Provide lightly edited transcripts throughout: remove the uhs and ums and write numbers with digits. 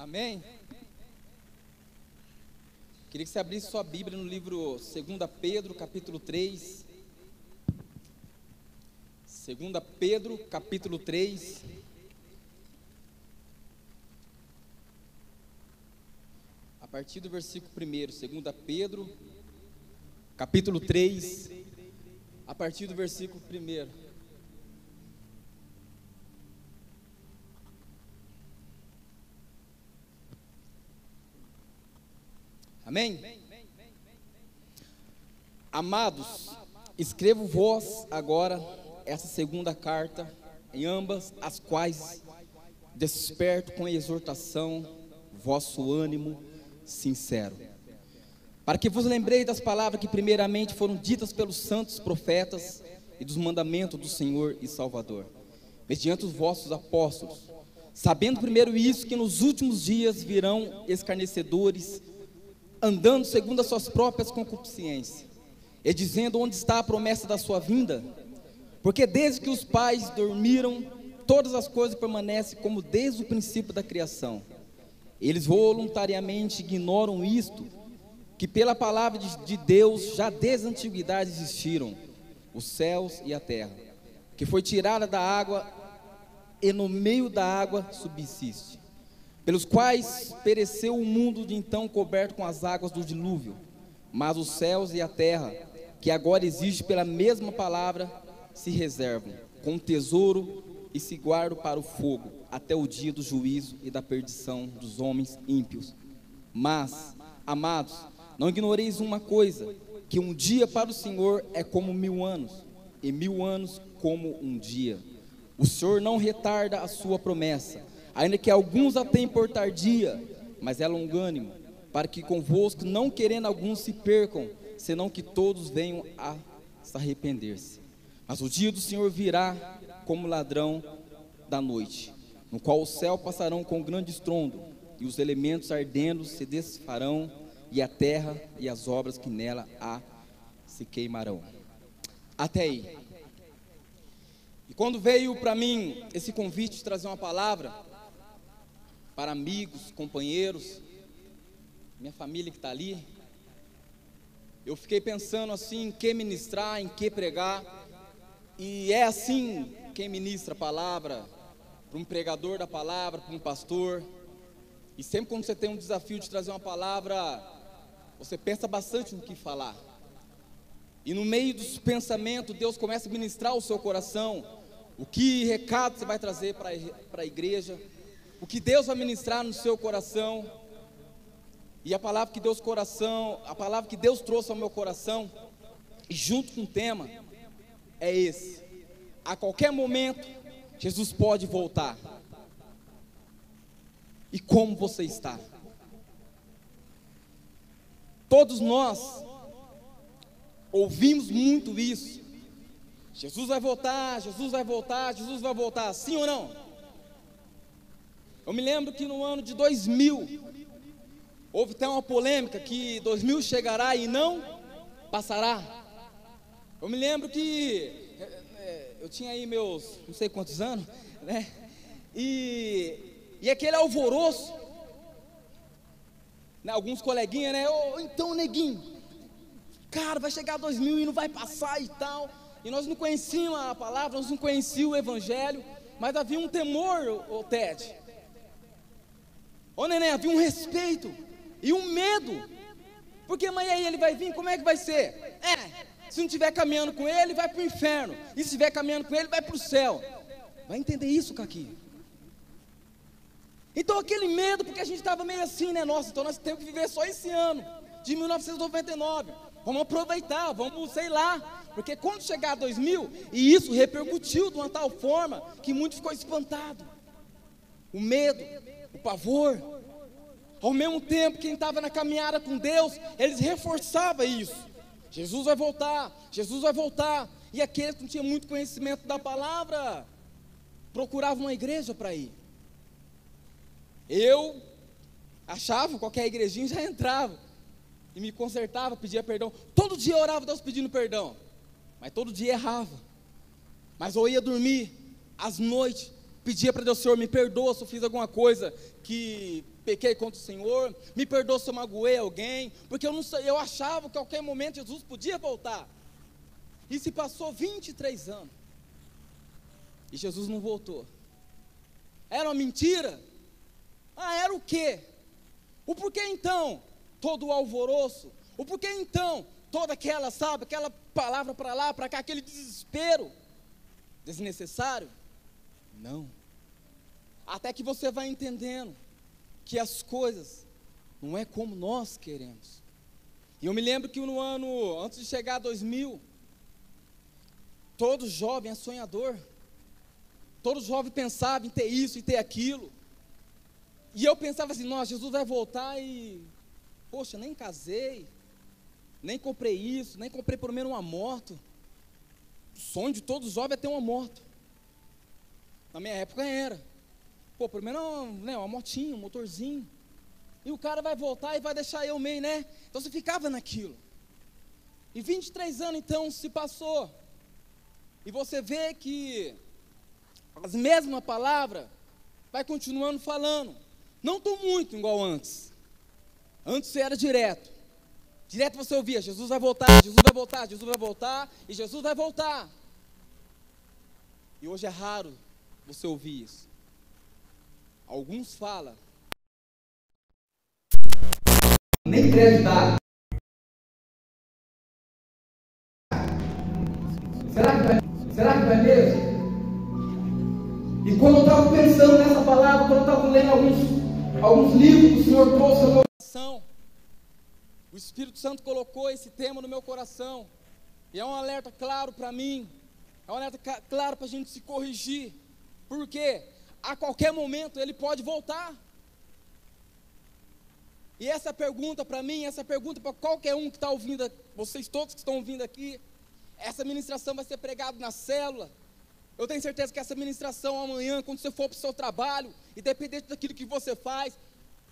Amém? Queria que você abrisse sua Bíblia no livro 2 Pedro, capítulo 3. 2 Pedro, capítulo 3. A partir do versículo 1, 2 Pedro, capítulo 3, a partir do versículo 1. Amém? Amados, escrevo-vos agora essa segunda carta, em ambas as quais desperto com exortação vosso ânimo sincero, para que vos lembrei das palavras que primeiramente foram ditas pelos santos profetas e dos mandamentos do Senhor e Salvador, mediante os vossos apóstolos, sabendo primeiro isso, que nos últimos dias virão escarnecedores, andando segundo as suas próprias concupiscências, e dizendo: onde está a promessa da sua vinda? Porque desde que os pais dormiram, todas as coisas permanecem como desde o princípio da criação. Eles voluntariamente ignoram isto, que pela palavra de Deus já desde a antiguidade existiram os céus e a terra, que foi tirada da água e no meio da água subsiste, pelos quais pereceu o mundo de então coberto com as águas do dilúvio. Mas os céus e a terra, que agora existe pela mesma palavra, se reservam com tesouro e se guardam para o fogo, até o dia do juízo e da perdição dos homens ímpios. Mas, amados, não ignoreis uma coisa, que um dia para o Senhor é como 1000 anos, e 1000 anos como um dia. O Senhor não retarda a sua promessa, ainda que alguns a tenham por tardia, mas é longânimo, para que convosco, não querendo alguns se percam, senão que todos venham a se arrepender-se. Mas o dia do Senhor virá como ladrão da noite, no qual o céu passarão com grande estrondo, e os elementos ardendo se desfarão, e a terra e as obras que nela há se queimarão. Até aí. E quando veio para mim esse convite de trazer uma palavra para amigos, companheiros, minha família que está ali, eu fiquei pensando assim, em que ministrar, em que pregar. E é assim, quem ministra a palavra, para um pregador da palavra, para um pastor. E sempre quando você tem um desafio de trazer uma palavra, você pensa bastante no que falar. E no meio dos pensamentos, Deus começa a ministrar o seu coração, o que recado você vai trazer para a igreja, o que Deus vai ministrar no seu coração. E a palavra que Deus trouxe ao meu coração, e junto com o tema, é esse: a qualquer momento Jesus pode voltar. E como você está? Todos nós ouvimos muito isso: Jesus vai voltar, Jesus vai voltar, Jesus vai voltar, sim ou não? Eu me lembro que no ano de 2000, houve até uma polêmica que 2000 chegará e não passará. Eu me lembro que eu tinha aí meus não sei quantos anos, né? E aquele alvoroço, né? Alguns coleguinhas, né? Então, neguinho, cara, vai chegar 2000 e não vai passar e tal. E nós não conhecíamos a palavra, nós não conhecíamos o evangelho, mas havia um temor, Ted. Neném, havia um respeito e um medo. Porque, mas aí ele vai vir, como é que vai ser? Se não estiver caminhando com ele, vai para o inferno. E se estiver caminhando com ele, vai para o céu. Vai entender isso, Caqui? Então aquele medo, porque a gente estava meio assim, né? Nossa, então nós temos que viver só esse ano, de 1999. Vamos aproveitar, vamos, sei lá. Porque quando chegar a 2000, e isso repercutiu de uma tal forma, que muito ficou espantado. O medo, o pavor. Ao mesmo tempo, quem estava na caminhada com Deus, eles reforçavam isso: Jesus vai voltar, Jesus vai voltar. E aqueles que não tinham muito conhecimento da palavra, procuravam uma igreja para ir. Eu achava, qualquer igrejinha já entrava, e me consertava, pedia perdão. Todo dia eu orava a Deus pedindo perdão, mas todo dia errava. Mas eu ia dormir às noites, pedia para Deus: Senhor, me perdoa se eu fiz alguma coisa que pequei contra o Senhor, me perdoa se eu magoei alguém, porque eu achava que a qualquer momento Jesus podia voltar. E se passou 23 anos, e Jesus não voltou. Era uma mentira? Era o quê? O porquê então todo o alvoroço? O porquê então toda aquela, aquela palavra para lá, para cá, aquele desespero desnecessário? Não. Até que você vai entendendo que as coisas não é como nós queremos. E eu me lembro que no ano, antes de chegar a 2000, todo jovem é sonhador. Todo jovem pensava em ter isso e ter aquilo. E eu pensava assim: nossa, Jesus vai voltar e, poxa, nem casei, nem comprei isso, nem comprei pelo menos uma moto. O sonho de todo jovem é ter uma moto. Na minha época era. Pô, pelo menos uma motinha, um motorzinho. E o cara vai voltar e vai deixar eu meio, né? Então você ficava naquilo. E 23 anos então se passou. E você vê que as mesmas palavras vai continuando falando. Não tão muito igual antes. Antes era direto. Direto você ouvia: Jesus vai voltar, Jesus vai voltar, Jesus vai voltar, e Jesus vai voltar. E hoje é raro você ouvir isso. Alguns falam, nem crédito dá. Será que vai mesmo? E quando eu estava pensando nessa palavra, quando eu estava lendo alguns livros que o Senhor trouxe ao meu coração, o Espírito Santo colocou esse tema no meu coração. E é um alerta claro para mim, é um alerta claro para a gente se corrigir. Por quê? A qualquer momento ele pode voltar. E essa pergunta para mim, essa pergunta para qualquer um que está ouvindo, vocês todos que estão ouvindo aqui, essa ministração vai ser pregada na célula. Eu tenho certeza que essa ministração amanhã, quando você for para o seu trabalho, independente daquilo que você faz,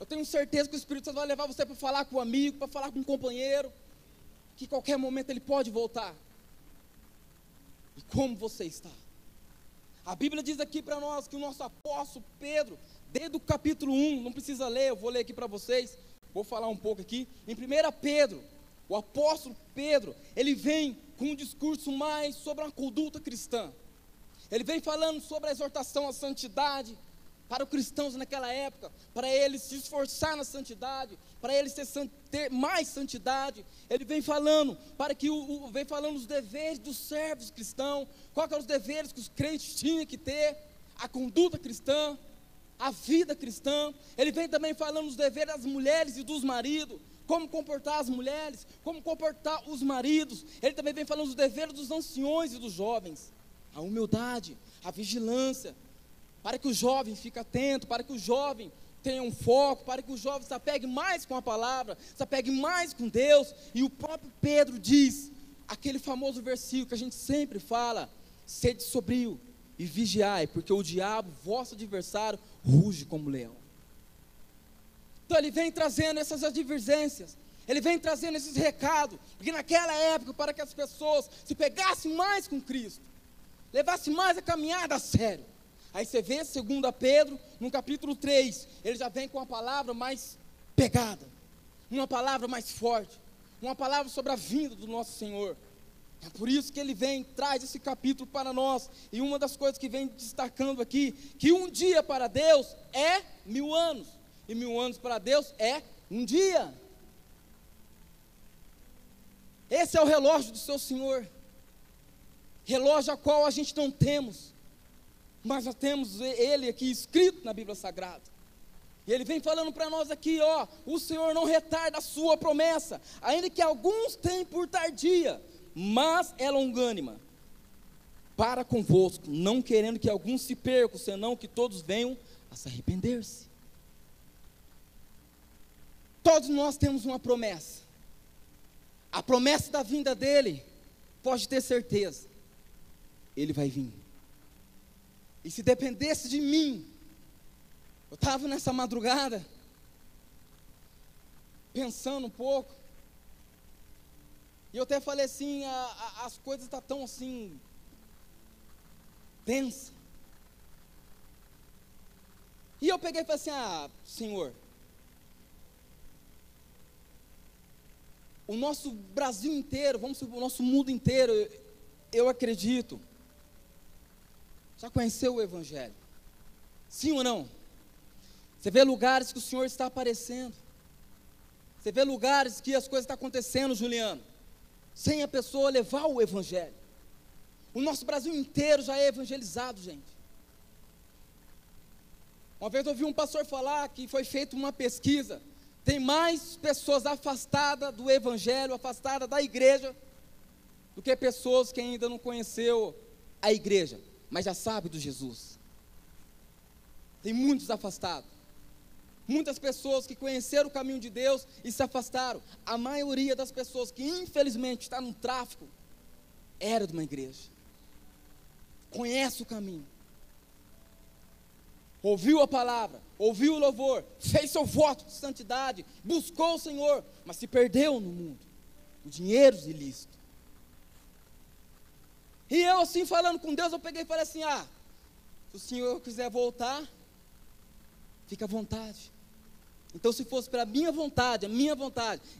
eu tenho certeza que o Espírito Santo vai levar você para falar com um amigo, para falar com um companheiro, que qualquer momento ele pode voltar. E como você está? A Bíblia diz aqui para nós que o nosso apóstolo Pedro, desde o capítulo 1, não precisa ler, eu vou ler aqui para vocês, vou falar um pouco aqui. Em 1 Pedro, o apóstolo Pedro, ele vem com um discurso mais sobre a conduta cristã. Ele vem falando sobre a exortação à santidade para os cristãos naquela época, para eles se esforçar na santidade, para eles ter mais santidade. Ele vem falando vem falando os deveres dos servos cristãos, quais eram os deveres que os crentes tinham que ter, a conduta cristã, a vida cristã. Ele vem também falando os deveres das mulheres e dos maridos, como comportar as mulheres, como comportar os maridos. Ele também vem falando os deveres dos anciões e dos jovens, a humildade, a vigilância, para que o jovem fique atento, para que o jovem tenha um foco, para que o jovem se apegue mais com a palavra, se apegue mais com Deus. E o próprio Pedro diz, aquele famoso versículo que a gente sempre fala: sede sobrio e vigiai, porque o diabo, vosso adversário, ruge como leão. Então ele vem trazendo essas advertências, ele vem trazendo esses recados, porque naquela época, para que as pessoas se pegassem mais com Cristo, levassem mais a caminhada a sério. Aí você vê 2 Pedro, no capítulo 3, ele já vem com uma palavra mais pegada, uma palavra mais forte, uma palavra sobre a vinda do nosso Senhor. É por isso que ele traz esse capítulo para nós. E uma das coisas que vem destacando aqui, que um dia para Deus é 1000 anos, e 1000 anos para Deus é um dia. Esse é o relógio do seu Senhor, relógio a qual a gente não temos, mas nós temos ele aqui escrito na Bíblia Sagrada. E ele vem falando para nós aqui, o Senhor não retarda a sua promessa, ainda que alguns tenham por tardia, mas é longânima para convosco, não querendo que alguns se percam, senão que todos venham a se arrepender-se. Todos nós temos uma promessa. A promessa da vinda dele, pode ter certeza, ele vai vir. E se dependesse de mim, eu estava nessa madrugada, pensando um pouco, e eu até falei assim, as coisas estão tão assim, tensa. E eu peguei e falei assim, Senhor, o nosso Brasil inteiro, vamos supor, o nosso mundo inteiro, eu acredito, já conheceu o Evangelho? Sim ou não? Você vê lugares que o Senhor está aparecendo, você vê lugares que as coisas estão acontecendo, Juliano, sem a pessoa levar o Evangelho. O nosso Brasil inteiro já é evangelizado, gente. Uma vez eu ouvi um pastor falar que foi feita uma pesquisa, tem mais pessoas afastadas do Evangelho, afastadas da igreja, do que pessoas que ainda não conheceu a igreja, mas já sabe do Jesus. Tem muitos afastados, muitas pessoas que conheceram o caminho de Deus e se afastaram. A maioria das pessoas que infelizmente está no tráfico, era de uma igreja, conhece o caminho, ouviu a palavra, ouviu o louvor, fez seu voto de santidade, buscou o Senhor, mas se perdeu no mundo, o dinheiro ilícito. E eu assim falando com Deus, eu peguei e falei assim, se o Senhor quiser voltar, fica à vontade. Então se fosse pela minha vontade,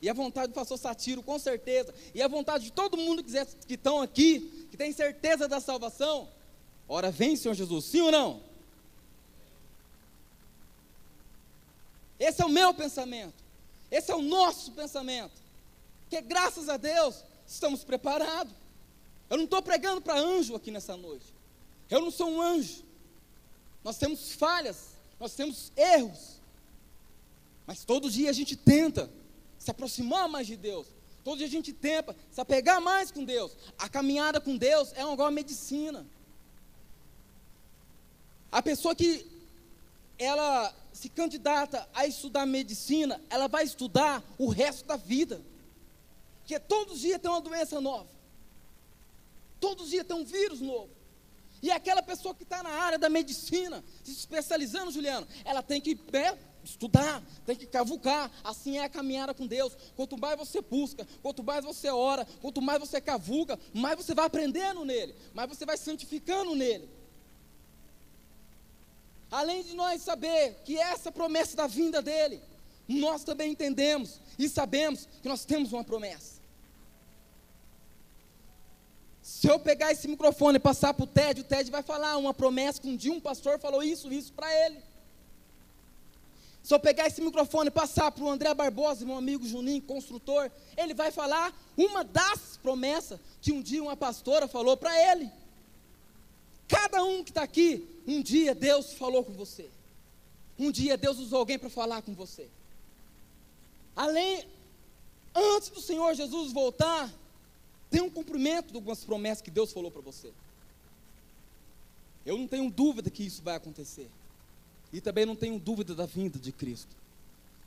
e a vontade do pastor Satiro com certeza, e a vontade de todo mundo que estão aqui, que tem certeza da salvação, ora vem Senhor Jesus, sim ou não? Esse é o meu pensamento, esse é o nosso pensamento, porque graças a Deus, estamos preparados. Eu não estou pregando para anjo aqui nessa noite, eu não sou um anjo, nós temos falhas, nós temos erros, mas todo dia a gente tenta se aproximar mais de Deus, todo dia a gente tenta se apegar mais com Deus. A caminhada com Deus é igual a medicina. A pessoa que ela se candidata a estudar medicina, ela vai estudar o resto da vida, porque todos os dias tem uma doença nova, todos os dias tem um vírus novo, e aquela pessoa que está na área da medicina, se especializando, Juliano, ela tem que estudar, tem que cavucar. Assim é a caminhada com Deus. Quanto mais você busca, quanto mais você ora, quanto mais você cavuca, mais você vai aprendendo nele, mais você vai santificando nele. Além de nós saber que essa promessa da vinda dele, nós também entendemos e sabemos que nós temos uma promessa. Se eu pegar esse microfone e passar para o Ted vai falar uma promessa que um dia um pastor falou isso para ele. Se eu pegar esse microfone e passar para o André Barbosa, meu amigo Juninho, construtor, ele vai falar uma das promessas que um dia uma pastora falou para ele. Cada um que está aqui, um dia Deus falou com você, um dia Deus usou alguém para falar com você. Antes do Senhor Jesus voltar, tem um cumprimento de algumas promessas que Deus falou para você. Eu não tenho dúvida que isso vai acontecer, e também não tenho dúvida da vinda de Cristo.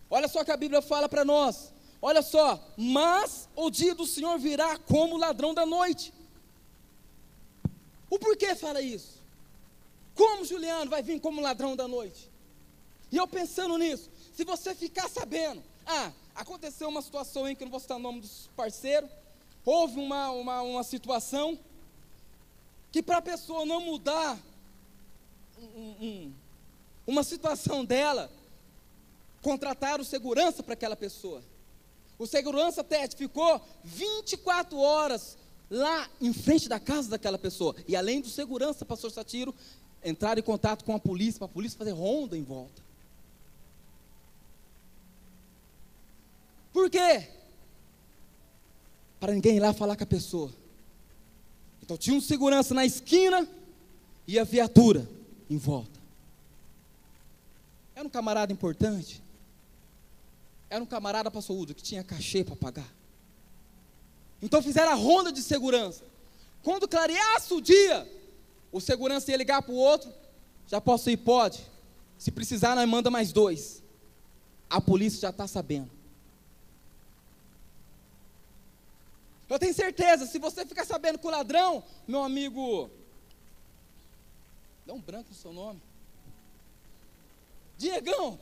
Olha só que a Bíblia fala para nós, olha só, mas o dia do Senhor virá como ladrão da noite. O porquê fala isso? Como Juliano vai vir como ladrão da noite? E eu pensando nisso, se você ficar sabendo, aconteceu uma situação aí, que eu não vou citar o nome dos parceiros, houve uma situação, que para a pessoa não mudar uma situação dela, contrataram segurança para aquela pessoa. O segurança ficou 24 horas lá em frente da casa daquela pessoa, e além do segurança, pastor Satiro, entraram em contato com a polícia, para a polícia fazer ronda em volta. Por quê? Para ninguém ir lá falar com a pessoa. Então tinha um segurança na esquina, e a viatura em volta. Era um camarada importante, era um camarada passaúdo, que tinha cachê para pagar. Então fizeram a ronda de segurança. Quando clareasse o dia, o segurança ia ligar para o outro, já posso ir? Pode. Se precisar, nós manda mais 2. A polícia já está sabendo. Eu tenho certeza, se você ficar sabendo que o ladrão, meu amigo, dá um branco no seu nome, Diegão,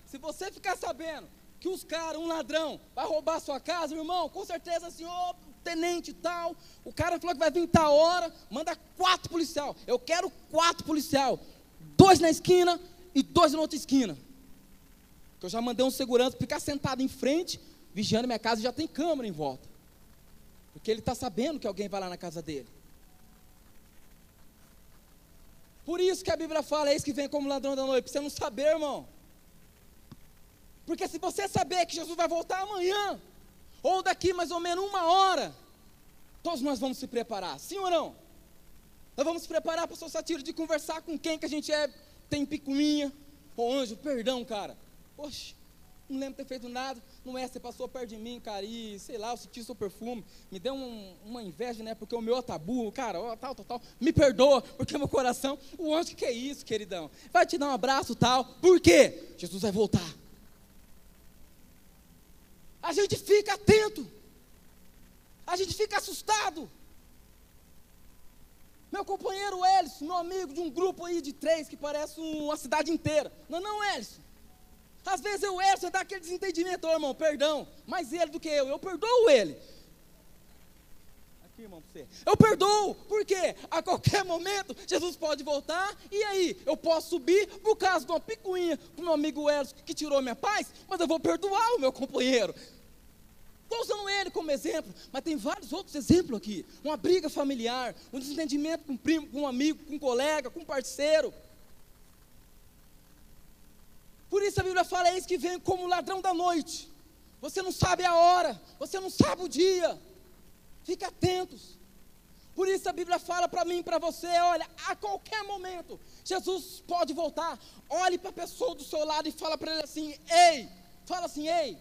se você ficar sabendo que os caras, um ladrão, vai roubar a sua casa, irmão, com certeza assim, tenente e tal, o cara falou que vai vir tal hora, manda 4 policial, eu quero 4 policial, 2 na esquina e 2 na outra esquina, que eu já mandei um segurança ficar sentado em frente, vigiando minha casa, e já tem câmera em volta, porque ele está sabendo que alguém vai lá na casa dele. Por isso que a Bíblia fala, eis que vem como ladrão da noite, para você não saber, irmão. Porque se você saber que Jesus vai voltar amanhã, ou daqui mais ou menos 1 hora, todos nós vamos se preparar, sim ou não? Nós vamos se preparar para o seu satiro de conversar com quem que a gente tem picuinha. Ô anjo, perdão, cara. Poxa, não lembro de ter feito nada. Não é, você passou perto de mim, cara, e sei lá, eu senti seu perfume. Me deu uma inveja, né, porque o meu é tabu, cara, ó, tal. Me perdoa, porque meu coração, o anjo, que é isso, queridão? Vai te dar um abraço, tal. Por quê? Jesus vai voltar. A gente fica atento. A gente fica assustado. Meu companheiro Elison, meu amigo de um grupo aí de 3 que parece uma cidade inteira. Não, Elison. Às vezes o Elson dá aquele desentendimento, irmão, perdão, mais ele do que eu perdoo ele. Aqui, irmão, para você. Eu perdoo, porque a qualquer momento Jesus pode voltar, e aí eu posso subir por causa de uma picuinha com meu amigo Elson que tirou minha paz, mas eu vou perdoar o meu companheiro. Estou usando ele como exemplo, mas tem vários outros exemplos aqui. Uma briga familiar, um desentendimento com um primo, com um amigo, com um colega, com um parceiro. Por isso a Bíblia fala, eis que vem como ladrão da noite. Você não sabe a hora, você não sabe o dia. Fique atentos. Por isso a Bíblia fala para mim e para você, olha, a qualquer momento, Jesus pode voltar. Olhe para a pessoa do seu lado e fala para ele assim, ei. Fala assim, ei.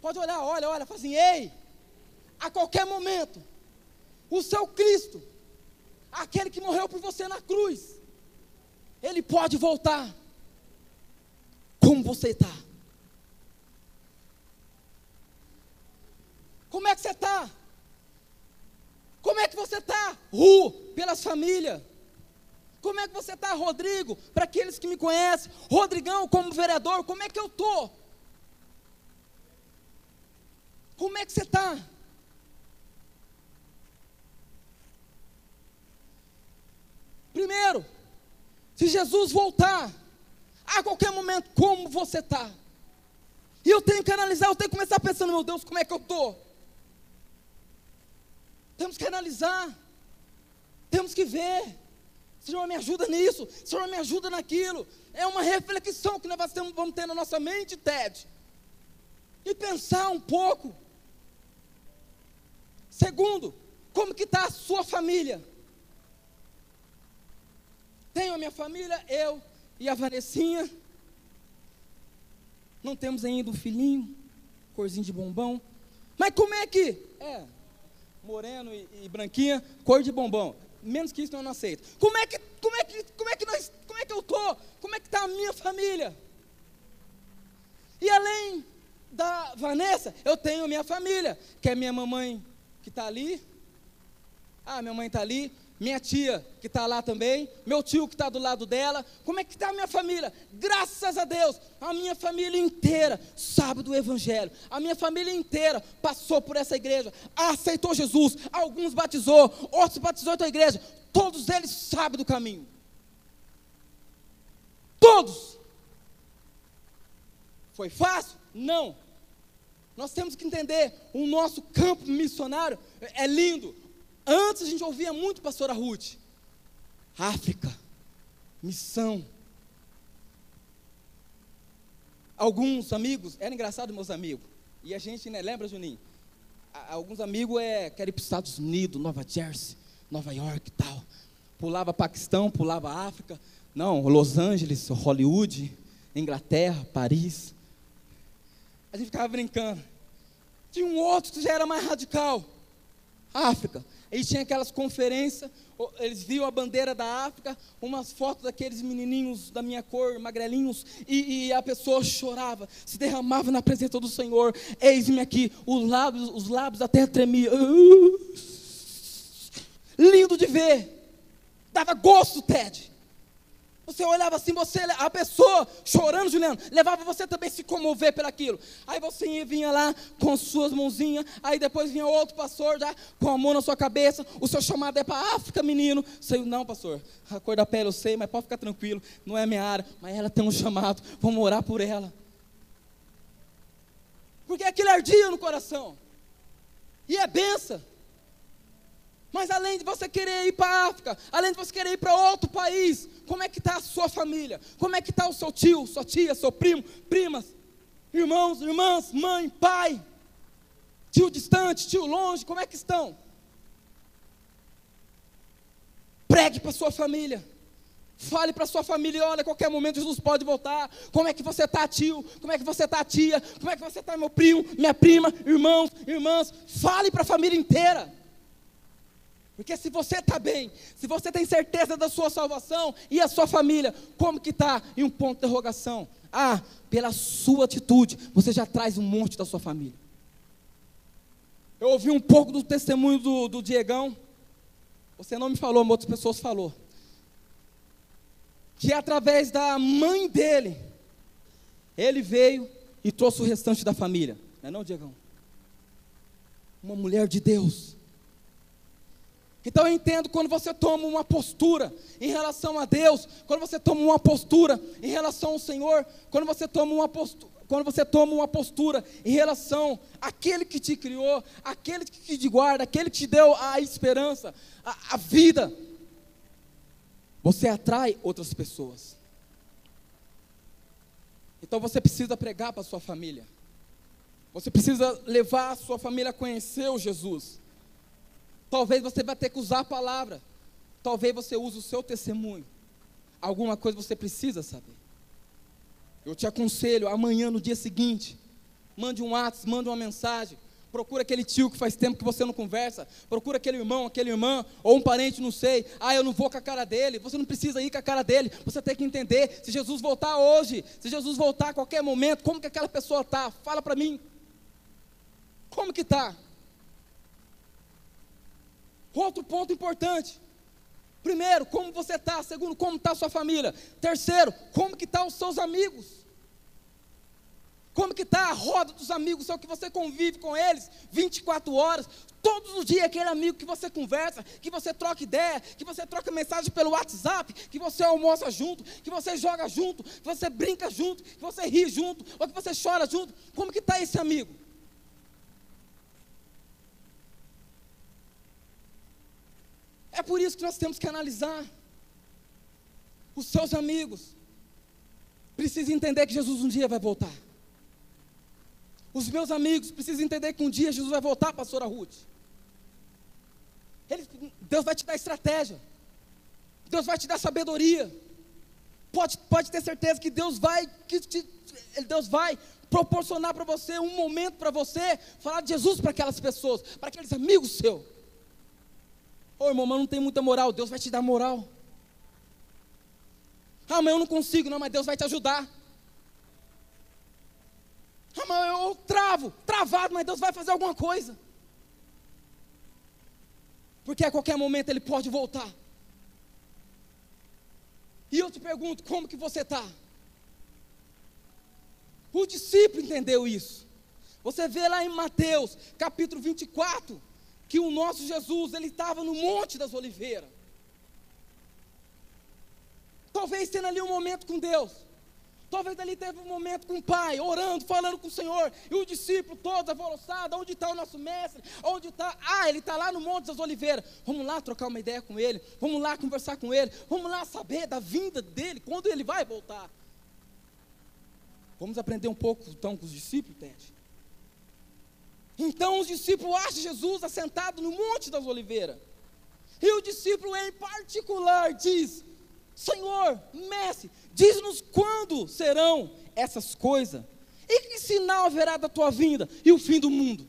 Pode olhar, olha, fala assim, ei. A qualquer momento, o seu Cristo, aquele que morreu por você na cruz, ele pode voltar. Como você está? Como é que você está? Como é que você está? Pelas famílias. Como é que você está, Rodrigo? Para aqueles que me conhecem, Rodrigão como vereador, como é que eu estou? Como é que você está? Primeiro, se Jesus voltar, a qualquer momento, como você está? E eu tenho que analisar, eu tenho que começar pensando, meu Deus, como é que eu estou? Temos que analisar, temos que ver, Senhor, me ajuda nisso, Senhor, me ajuda naquilo. É uma reflexão que nós vamos ter na nossa mente, Ted, e pensar um pouco. Segundo, como que está a sua família? Tenho a minha família, eu e a Vanessinha, não temos ainda um filhinho, corzinho de bombom, mas como é que, moreno e branquinha, cor de bombom, menos que isso eu não aceito. Como é que eu estou? Como é que está a minha família? E além da Vanessa, eu tenho a minha família, que é minha mamãe, que está ali, minha mãe está ali, minha tia que está lá também, meu tio que está do lado dela. Como é que está a minha família? Graças a Deus, a minha família inteira sabe do Evangelho, a minha família inteira passou por essa igreja, aceitou Jesus, alguns batizou, outros batizou outra igreja, todos eles sabem do caminho, todos. Foi fácil? Não. Nós temos que entender, o nosso campo missionário é lindo. Antes a gente ouvia muito pastora Ruth, África, missão. Alguns amigos, era engraçado meus amigos, e a gente, né, lembra, Juninho? Alguns amigos querem ir para os Estados Unidos, Nova Jersey, Nova York e tal. Pulava Paquistão, pulava África, não, Los Angeles, Hollywood, Inglaterra, Paris. A gente ficava brincando. Tinha um outro que já era mais radical, África. E tinha aquelas conferências, eles viam a bandeira da África, umas fotos daqueles menininhos da minha cor, magrelinhos, e a pessoa chorava, se derramava na presença do Senhor. Eis-me aqui, os lábios até tremiam. Lindo de ver, dava gosto, Ted. Você olhava assim, a pessoa chorando, Juliano, levava você também a se comover pelaquilo. Aí você vinha lá com suas mãozinhas, aí depois vinha outro pastor já com a mão na sua cabeça. O seu chamado é para a África, menino. Você, não, pastor, a cor da pele eu sei, mas pode ficar tranquilo, não é a minha área. Mas ela tem um chamado, vamos orar por ela. Porque aquilo ardia no coração. E é benção. Mas além de você querer ir para a África, além de você querer ir para outro país, como é que está a sua família? Como é que está o seu tio, sua tia, seu primo, primas, irmãos, irmãs, mãe, pai, tio distante, tio longe, como é que estão? Pregue para a sua família. Fale para a sua família, olha, a qualquer momento Jesus pode voltar. Como é que você está, tio? Como é que você está, tia? Como é que você está, meu primo, minha prima, irmãos, irmãs? Fale para a família inteira. Porque se você está bem, se você tem certeza da sua salvação, e a sua família, como que está? E um ponto de interrogação. Ah, pela sua atitude, você já traz um monte da sua família. Eu ouvi um pouco do testemunho do Diegão. Você não me falou, mas outras pessoas falou. Que através da mãe dele, ele veio e trouxe o restante da família. Não é não, Diegão? Uma mulher de Deus. Então eu entendo quando você toma uma postura em relação a Deus, quando você toma uma postura em relação ao Senhor, quando você toma uma postura em relação àquele que te criou, àquele que te guarda, àquele que te deu a esperança, a vida, você atrai outras pessoas. Então você precisa pregar para a sua família, você precisa levar a sua família a conhecer o Jesus. Talvez você vai ter que usar a palavra, talvez você use o seu testemunho, alguma coisa você precisa saber. Eu te aconselho, amanhã, no dia seguinte, mande um WhatsApp, mande uma mensagem, procura aquele tio que faz tempo que você não conversa, procura aquele irmão, aquela irmã, ou um parente, não sei, eu não vou com a cara dele. Você não precisa ir com a cara dele, você tem que entender, se Jesus voltar hoje, se Jesus voltar a qualquer momento, como que aquela pessoa está? Fala para mim, como que está? Outro ponto importante. Primeiro, como você está. Segundo, como está a sua família. Terceiro, como que estão os seus amigos. Como que está a roda dos amigos, só que você convive com eles 24 horas, todos os dias, aquele amigo que você conversa, que você troca ideia, que você troca mensagem pelo WhatsApp, que você almoça junto, que você joga junto, que você brinca junto, que você ri junto, ou que você chora junto. Como que está esse amigo? É por isso que nós temos que analisar. Os seus amigos precisam entender que Jesus um dia vai voltar. Os meus amigos precisam entender que um dia Jesus vai voltar, pastora Ruth. Deus vai te dar estratégia. Deus vai te dar sabedoria. Pode ter certeza que Deus vai proporcionar para você um momento para você falar de Jesus para aquelas pessoas, para aqueles amigos seus. Irmão, mas não tem muita moral. Deus vai te dar moral. Mas eu não consigo. Não, mas Deus vai te ajudar. Mas eu travado, mas Deus vai fazer alguma coisa. Porque a qualquer momento Ele pode voltar. E eu te pergunto, como que você está? O discípulo entendeu isso. Você vê lá em Mateus, capítulo 24, que o nosso Jesus, Ele estava no Monte das Oliveiras. Talvez tendo ali um momento com Deus. Talvez ali teve um momento com o Pai, orando, falando com o Senhor. E o discípulo todo alvoroçado, onde está o nosso mestre? Onde está? Ele está lá no Monte das Oliveiras. Vamos lá trocar uma ideia com Ele. Vamos lá conversar com Ele. Vamos lá saber da vinda dEle, quando Ele vai voltar. Vamos aprender um pouco então com os discípulos, Ted. Então os discípulos acham Jesus assentado no Monte das Oliveiras. E o discípulo em particular diz: Senhor, mestre, diz-nos quando serão essas coisas, e que sinal haverá da tua vinda e o fim do mundo.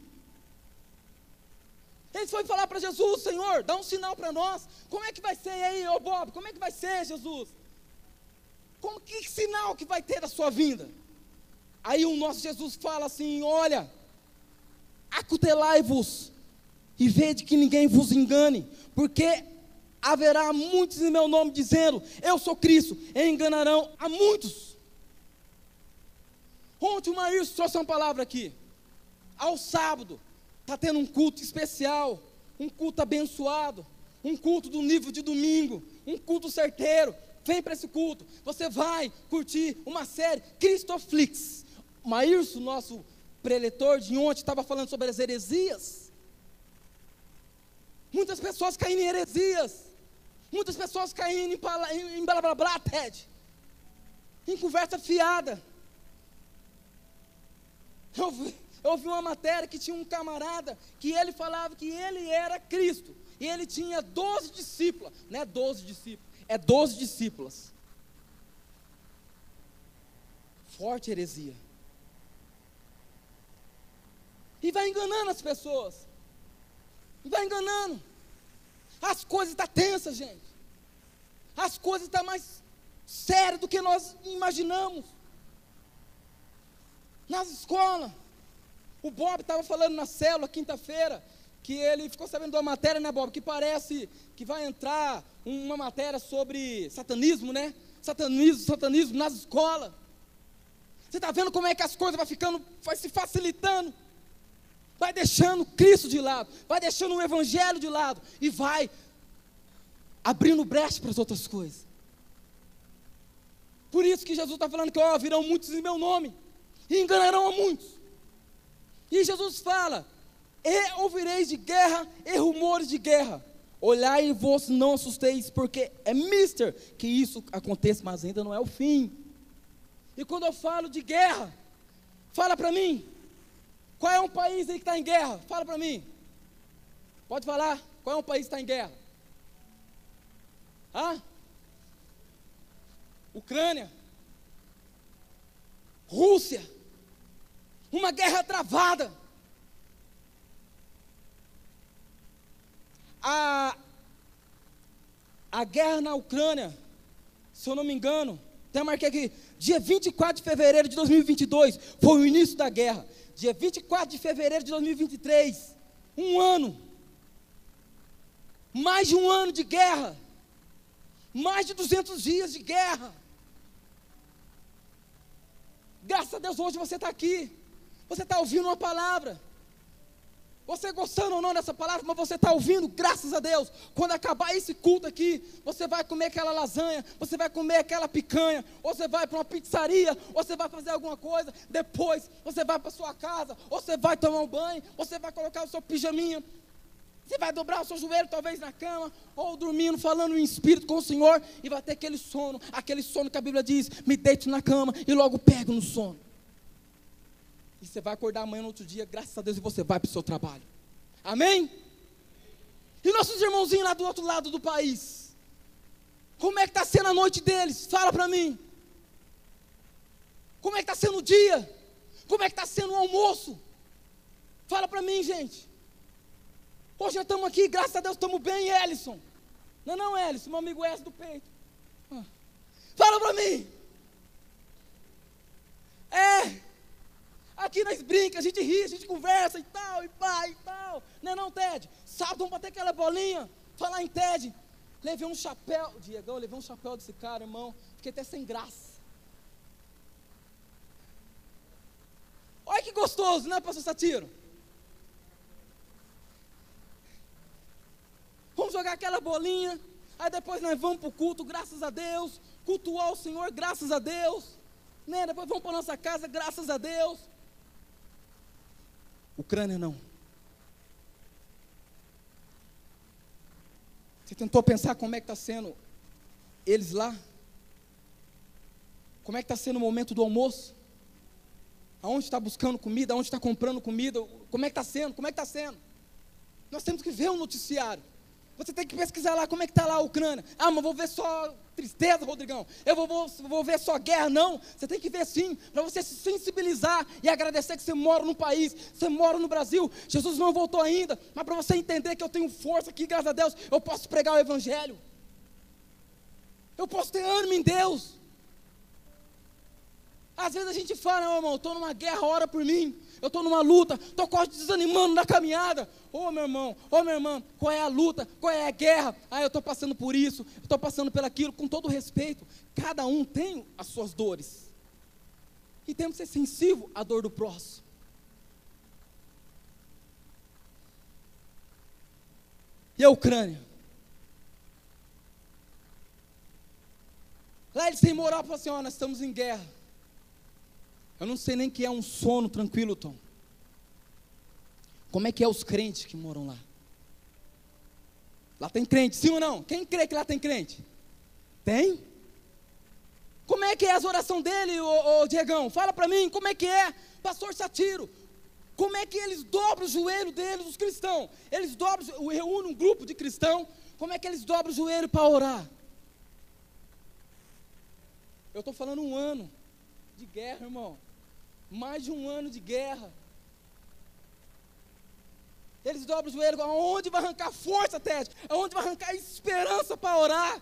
Ele foi falar para Jesus: Senhor, dá um sinal para nós. Como é que vai ser aí, ô Bob? Como é que vai ser, Jesus? Que sinal que vai ter da sua vinda? Aí o nosso Jesus fala assim: olha, acutelai-vos e vede que ninguém vos engane, porque haverá muitos em meu nome dizendo, eu sou Cristo, e enganarão a muitos. Ontem o Maírs trouxe uma palavra aqui. Ao sábado, está tendo um culto especial, um culto abençoado, um culto do nível de domingo, um culto certeiro. Vem para esse culto, você vai curtir uma série, Cristoflix. O Maírs, nosso preletor de ontem, estava falando sobre as heresias. Muitas pessoas caindo em heresias, muitas pessoas caindo em blá blá blá, Ted, em conversa fiada. Eu ouvi uma matéria que tinha um camarada, que ele falava que ele era Cristo, e ele tinha 12 discípulos, não é 12 discípulos, é 12 discípulas. Forte heresia. E vai enganando as pessoas, vai enganando. As coisas estão tensas, gente. As coisas estão mais sérias do que nós imaginamos. Nas escolas, o Bob estava falando na célula, quinta-feira, que ele ficou sabendo de uma matéria, né, Bob, que parece que vai entrar uma matéria sobre satanismo, né? Satanismo nas escolas. Você está vendo como é que as coisas vai se facilitando, vai deixando Cristo de lado, vai deixando o Evangelho de lado, e vai abrindo brecha para as outras coisas. Por isso que Jesus está falando que virão muitos em meu nome, e enganarão a muitos. E Jesus fala, e ouvireis de guerra e rumores de guerra. Olhai e vos não assusteis, porque é mister que isso aconteça, mas ainda não é o fim. E quando eu falo de guerra, fala para mim, qual é um país aí que está em guerra? Fala para mim. Pode falar, qual é um país que está em guerra? Ucrânia, Rússia, uma guerra travada. A guerra na Ucrânia, se eu não me engano, até marquei aqui, dia 24 de fevereiro de 2022, foi o início da guerra. Dia 24 de fevereiro de 2023, um ano, mais de um ano de guerra, mais de 200 dias de guerra. Graças a Deus hoje você está aqui, você está ouvindo uma palavra, você gostando ou não dessa palavra, mas você está ouvindo, graças a Deus. Quando acabar esse culto aqui, você vai comer aquela lasanha, você vai comer aquela picanha, ou você vai para uma pizzaria, ou você vai fazer alguma coisa, depois você vai para sua casa, ou você vai tomar um banho, ou você vai colocar o seu pijaminha, você vai dobrar o seu joelho talvez na cama, ou dormindo, falando em espírito com o Senhor, e vai ter aquele sono que a Bíblia diz, me deito na cama e logo pego no sono. E você vai acordar amanhã no outro dia, graças a Deus, e você vai para o seu trabalho. Amém? E nossos irmãozinhos lá do outro lado do país, como é que está sendo a noite deles? Fala para mim. Como é que está sendo o dia? Como é que está sendo o almoço? Fala para mim, gente. Hoje já estamos aqui, graças a Deus, estamos bem, Ellison. Não, Ellison, meu amigo Ellison do peito. Fala para mim. Aqui nós brincamos, a gente ri, a gente conversa e tal, e pá, e tal. Não, Ted, sábado vamos bater aquela bolinha. Falar em Ted, levei um chapéu, Diegão, levei um chapéu desse cara, irmão, fiquei até sem graça. Olha que gostoso, né, pastor Satiro? Vamos jogar aquela bolinha, aí depois nós vamos para o culto, graças a Deus, cultuar o Senhor, graças a Deus, né? Depois vamos para a nossa casa, graças a Deus. Ucrânia não. Você tentou pensar como é que está sendo eles lá? Como é que está sendo o momento do almoço? Aonde está buscando comida? Aonde está comprando comida? Como é que está sendo? Como é que está sendo? Nós temos que ver o noticiário. Você tem que pesquisar lá como é que está lá a Ucrânia. Mas vou ver só tristeza, Rodrigão. Eu vou ver só guerra, não. Você tem que ver sim, para você se sensibilizar e agradecer que você mora no país, você mora no Brasil. Jesus não voltou ainda, mas para você entender que eu tenho força aqui, graças a Deus, eu posso pregar o Evangelho. Eu posso ter ânimo em Deus. Às vezes a gente fala, meu irmão, estou numa guerra, ora por mim. Eu estou numa luta, estou quase desanimando na caminhada. Meu irmão, minha irmã, qual é a luta? Qual é a guerra? Eu estou passando por isso, estou passando por aquilo, com todo respeito. Cada um tem as suas dores. E temos que ser sensível à dor do próximo. E a Ucrânia? Lá eles têm moral para falar assim, nós estamos em guerra. Eu não sei nem que é um sono tranquilo, Tom. Como é que é os crentes que moram lá? Lá tem crente, sim ou não? Quem crê que lá tem crente? Tem? Como é que é as orações dele, ô Diegão? Fala para mim, como é que é? Pastor Satiro, como é que eles dobram o joelho deles, os cristãos? Eles dobram, reúnem um grupo de cristãos, como é que eles dobram o joelho para orar? Eu estou falando 1 ano de guerra, irmão. Mais de 1 ano de guerra. Eles dobram o joelho, aonde vai arrancar força, Ted? Aonde vai arrancar esperança para orar?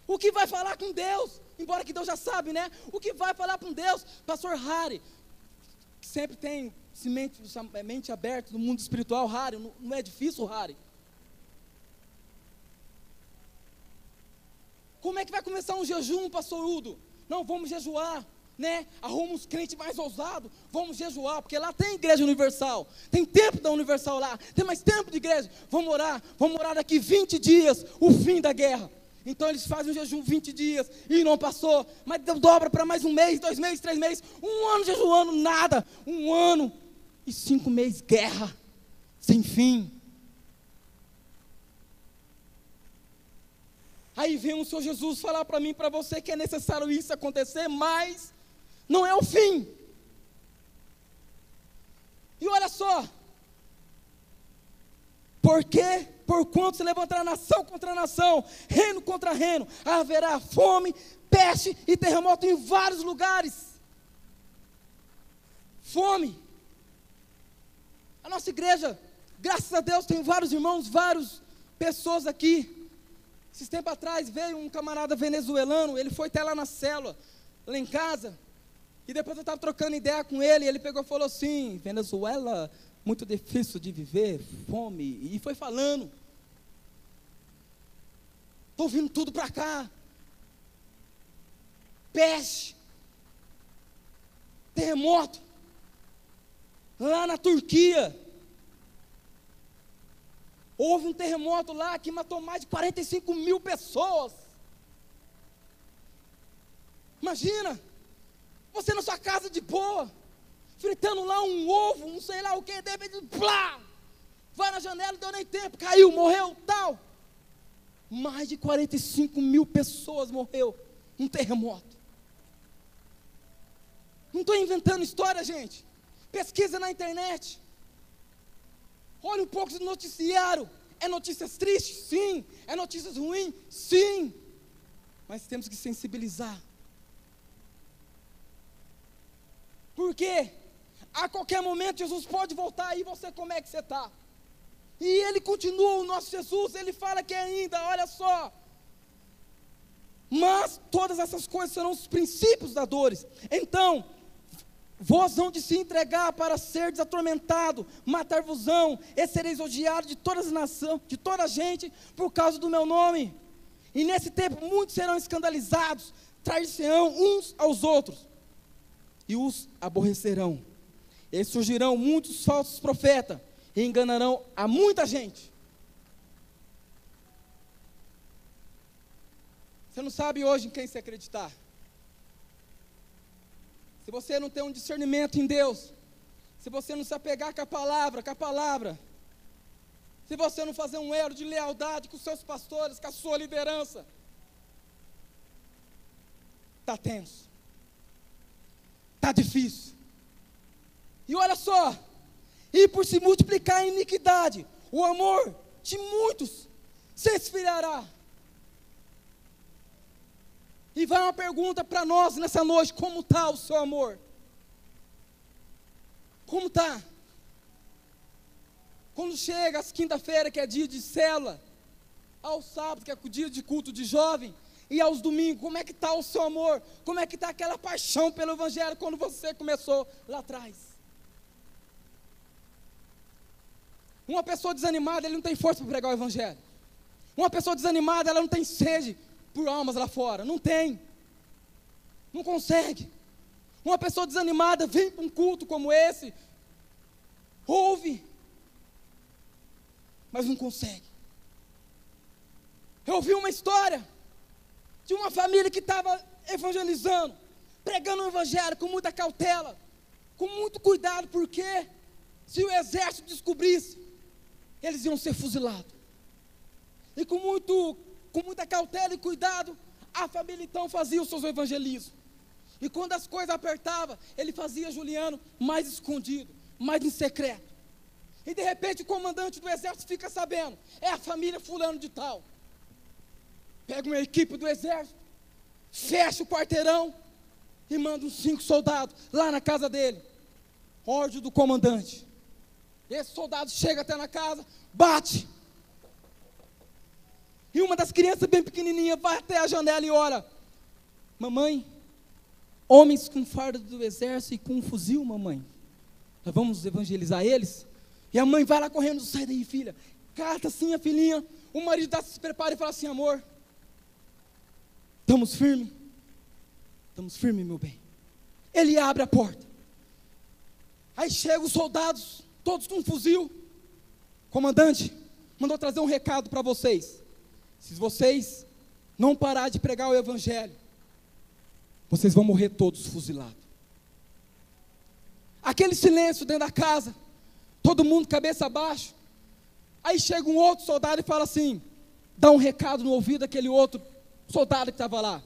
O que vai falar com Deus? Embora que Deus já sabe, né? O que vai falar com Deus? Pastor Harry, que sempre tem mente aberta no mundo espiritual, Harry, não é difícil, Harry? Como é que vai começar um jejum, pastor Udo? Não, vamos jejuar, né? Arruma uns crentes mais ousados, vamos jejuar, porque lá tem igreja universal, tem tempo da universal lá, tem mais tempo de igreja, vamos orar daqui 20 dias, o fim da guerra. Então eles fazem um jejum 20 dias, e não passou, mas dobra para mais 1 mês, 2 meses, 3 meses, 1 ano jejuando, nada, 1 ano e 5 meses, guerra, sem fim. Aí vem o Senhor Jesus falar para mim, para você, que é necessário isso acontecer, mas não é o fim. E olha só, porque porquanto se levantará nação contra nação, reino contra reino, haverá fome, peste e terremoto em vários lugares. Fome. A nossa igreja, graças a Deus, tem vários irmãos, várias pessoas aqui. Esses tempos atrás veio um camarada venezuelano, ele foi até lá na célula, lá em casa, e depois eu estava trocando ideia com ele, e ele pegou e falou assim, Venezuela, muito difícil de viver, fome, e foi falando, estou vindo tudo para cá, peste, terremoto, lá na Turquia, houve um terremoto lá que matou mais de 45 mil pessoas. Imagina, você na sua casa de boa, fritando lá um ovo, não sei lá o que, de repente, plá, vai na janela, não deu nem tempo, caiu, morreu, tal. Mais de 45 mil pessoas morreu num terremoto. Não estou inventando história, gente. Pesquisa na internet. Olha um pouco do noticiário. É notícias tristes? Sim. É notícias ruins? Sim. Mas temos que sensibilizar. Por quê? A qualquer momento Jesus pode voltar e você, como é que você está? E ele continua, o nosso Jesus, ele fala que ainda, olha só. Mas todas essas coisas serão os princípios das dores. Então, vós hão de se entregar para ser atormentado, matar-vos-ão, e sereis odiados de todas as nações, de toda a gente, por causa do meu nome. E nesse tempo muitos serão escandalizados, trair-se-ão uns aos outros, e os aborrecerão. E surgirão muitos falsos profetas, e enganarão a muita gente. Você não sabe hoje em quem se acreditar. Se você não tem um discernimento em Deus, se você não se apegar com a palavra, se você não fazer um elo de lealdade com os seus pastores, com a sua liderança, está tenso, está difícil. E olha só, e por se multiplicar a iniquidade, o amor de muitos se esfriará. E vai uma pergunta para nós nessa noite: como está o seu amor? Como está? Quando chega às quinta-feira, que é dia de célula, ao sábado, que é o dia de culto de jovem, E aos domingos, como é que está o seu amor? Como é que está aquela paixão pelo evangelho quando você começou lá atrás? Uma pessoa desanimada, ele não tem força para pregar o evangelho. Uma pessoa desanimada, ela não tem sede por almas lá fora. Não tem. Não consegue. Uma pessoa desanimada vem para um culto como esse, ouve, mas não consegue. Eu ouvi uma história de uma família que estava evangelizando, pregando o evangelho com muita cautela, com muito cuidado, porque se o exército descobrisse, eles iam ser fuzilados. E com muita cautela e cuidado, a família então fazia os seus evangelismos. E quando as coisas apertavam, ele fazia Juliano mais escondido, mais em secreto. E de repente o comandante do exército fica sabendo, é a família fulano de tal. Pega uma equipe do exército, fecha o quarteirão e manda uns 5 soldados lá na casa dele. Ordem do comandante. Esse soldado chega até na casa, bate. E uma das crianças bem pequenininha vai até a janela e ora: mamãe, homens com farda do exército e com um fuzil, mamãe. Nós vamos evangelizar eles? E a mãe vai lá correndo: sai daí, filha. Cata assim a filhinha. O marido se prepara e fala assim: amor, estamos firmes? Estamos firmes, meu bem. Ele abre a porta. Aí chegam os soldados, todos com um fuzil. Comandante, mandou trazer um recado para vocês. Se vocês não parar de pregar o evangelho, vocês vão morrer todos fuzilados. Aquele silêncio dentro da casa, todo mundo cabeça abaixo. Aí chega um outro soldado e fala assim, dá um recado no ouvido daquele outro soldado que estava lá.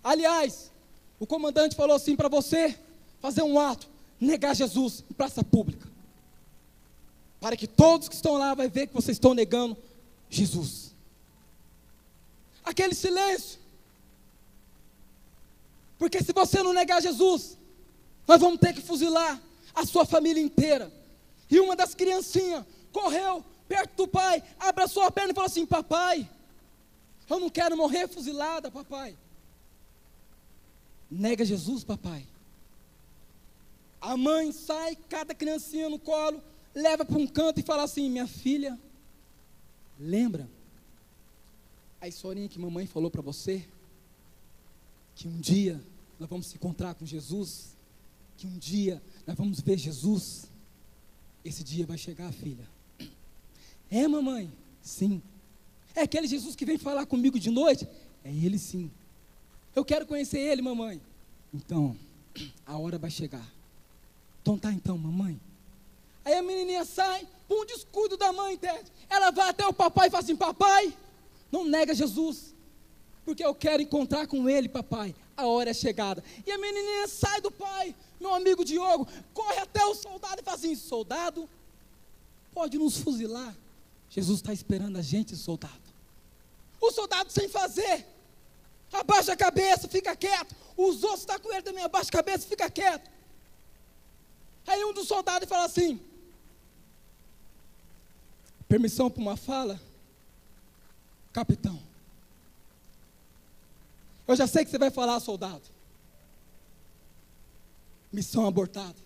Aliás, o comandante falou assim para você fazer um ato, negar Jesus em praça pública, para que todos que estão lá vai ver que vocês estão negando Jesus. Aquele silêncio, porque se você não negar Jesus, nós vamos ter que fuzilar a sua família inteira. E uma das criancinhas correu perto do pai, abraçou a perna e falou assim: papai, eu não quero morrer fuzilada, papai. Nega Jesus, papai. A mãe sai, cada criancinha no colo, leva para um canto e fala assim: minha filha, lembra a historinha que mamãe falou para você? Que um dia nós vamos se encontrar com Jesus, que um dia nós vamos ver Jesus. Esse dia vai chegar, filha. É, mamãe? Sim. É aquele Jesus que vem falar comigo de noite? É ele, sim. Eu quero conhecer ele, mamãe. Então, a hora vai chegar. Então tá, então, mamãe. Aí a menininha sai, por um descuido da mãe, entende? Ela vai até o papai e fala assim: papai, não nega Jesus, porque eu quero encontrar com ele, papai. A hora é chegada. E a menininha sai do pai, meu amigo Diogo, corre até o soldado e fala assim: soldado, pode nos fuzilar. Jesus está esperando a gente, soldado. O soldado sem fazer, abaixa a cabeça, fica quieto. Os outros estão com ele também, abaixa a cabeça, fica quieto. Aí um dos soldados fala assim: permissão para uma fala? Capitão, eu já sei que você vai falar, soldado. Missão abortada.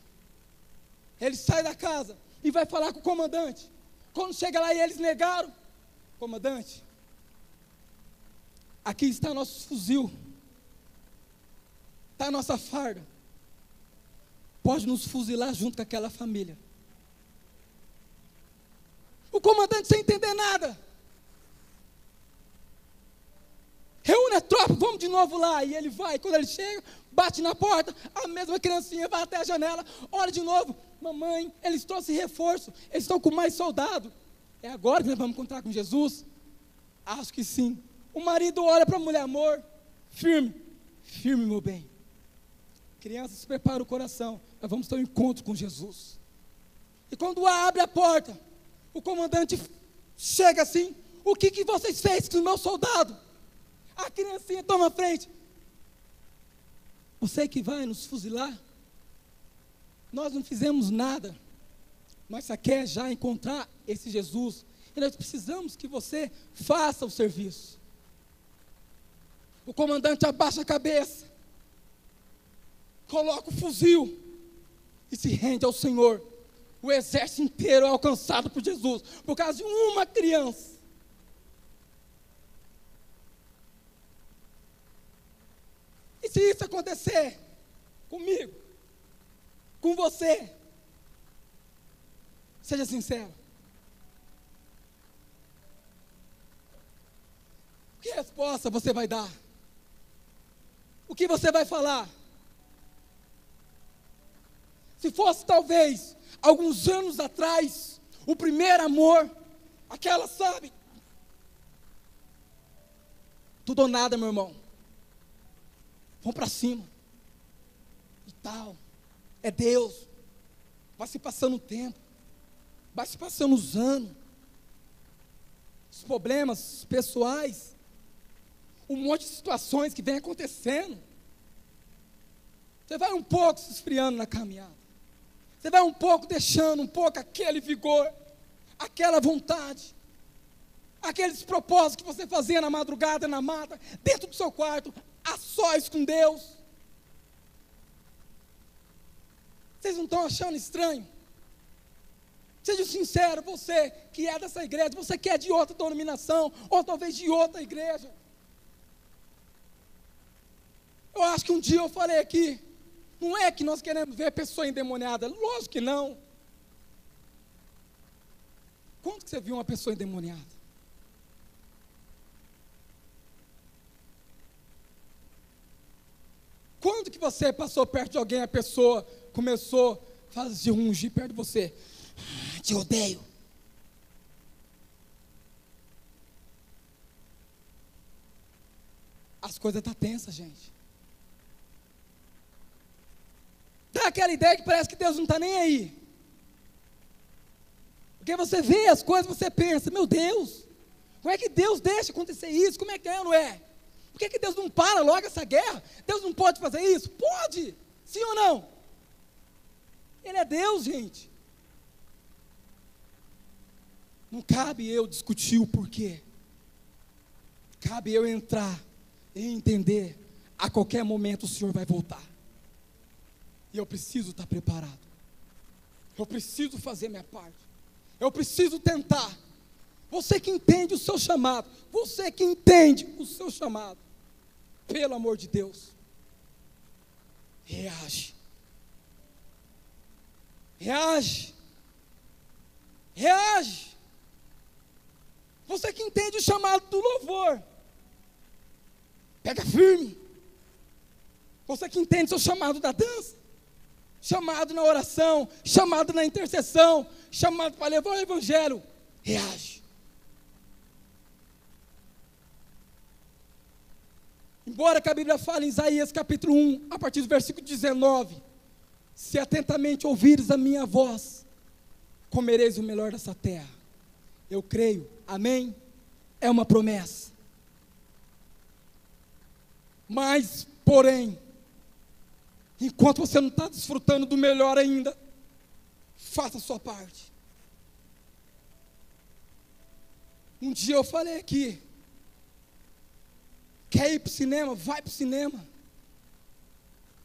Ele sai da casa e vai falar com o comandante. Quando chega lá e eles negaram: comandante, aqui está nosso fuzil, está a nossa farda, pode nos fuzilar junto com aquela família. O comandante sem entender nada, reúne a tropa, vamos de novo lá. E ele vai, quando ele chega, bate na porta, a mesma criancinha vai até a janela, olha de novo: mamãe, eles trouxeram reforço, eles estão com mais soldado. É agora que nós vamos encontrar com Jesus? Acho que sim. O marido olha para a mulher: amor, firme, firme, meu bem. Crianças, prepara o coração, nós vamos ter um encontro com Jesus. E quando abre a porta, o comandante chega assim: o que vocês fez com o meu soldado? A criancinha toma a frente: você que vai nos fuzilar? Nós não fizemos nada, nós só quer já encontrar esse Jesus, e nós precisamos que você faça o serviço. O comandante abaixa a cabeça, coloca o fuzil e se rende ao Senhor. O exército inteiro é alcançado por Jesus, por causa de uma criança. E se isso acontecer comigo, com você, seja sincero. Que resposta você vai dar? O que você vai falar? Se fosse talvez alguns anos atrás, o primeiro amor, aquela, sabe? Tudo ou nada, meu irmão. Vamos para cima. E tal. É Deus. Vai se passando o tempo. Vai se passando os anos. Os problemas pessoais. Um monte de situações que vem acontecendo. Você vai um pouco se esfriando na caminhada. Você vai um pouco deixando um pouco aquele vigor, aquela vontade, aqueles propósitos que você fazia na madrugada, na mata, dentro do seu quarto, a sós com Deus. Vocês não estão achando estranho? Seja sincero, você que é dessa igreja, você que é de outra denominação, ou talvez de outra igreja. Eu acho que um dia eu falei aqui, não é que nós queremos ver pessoa endemoniada, lógico que não. Quando que você viu uma pessoa endemoniada? Quando que você passou perto de alguém, a pessoa começou a fazer rungir perto de você? Te odeio. As coisas estão tensas, gente. Dá aquela ideia que parece que Deus não está nem aí. Porque você vê as coisas, você pensa, meu Deus, como é que Deus deixa acontecer isso? Como é que é, não é? Por que Deus não para logo essa guerra? Deus não pode fazer isso? Pode, sim ou não? Ele é Deus, gente. Não cabe eu discutir o porquê. Cabe eu entrar e entender, a qualquer momento o Senhor vai voltar. E eu preciso estar preparado. Eu preciso fazer minha parte. Eu preciso tentar. Você que entende o seu chamado. Você que entende o seu chamado. Pelo amor de Deus. Reage. Reage. Reage. Você que entende o chamado do louvor. Pega firme. Você que entende o seu chamado da dança. Chamado na oração, chamado na intercessão, chamado para levar o evangelho, reage. Embora que a Bíblia fale em Isaías capítulo 1, a partir do versículo 19, se atentamente ouvires a minha voz, comereis o melhor dessa terra. Eu creio, amém? É uma promessa. Mas, porém, enquanto você não está desfrutando do melhor ainda, faça a sua parte. Um dia eu falei aqui, quer ir para o cinema? Vai para o cinema.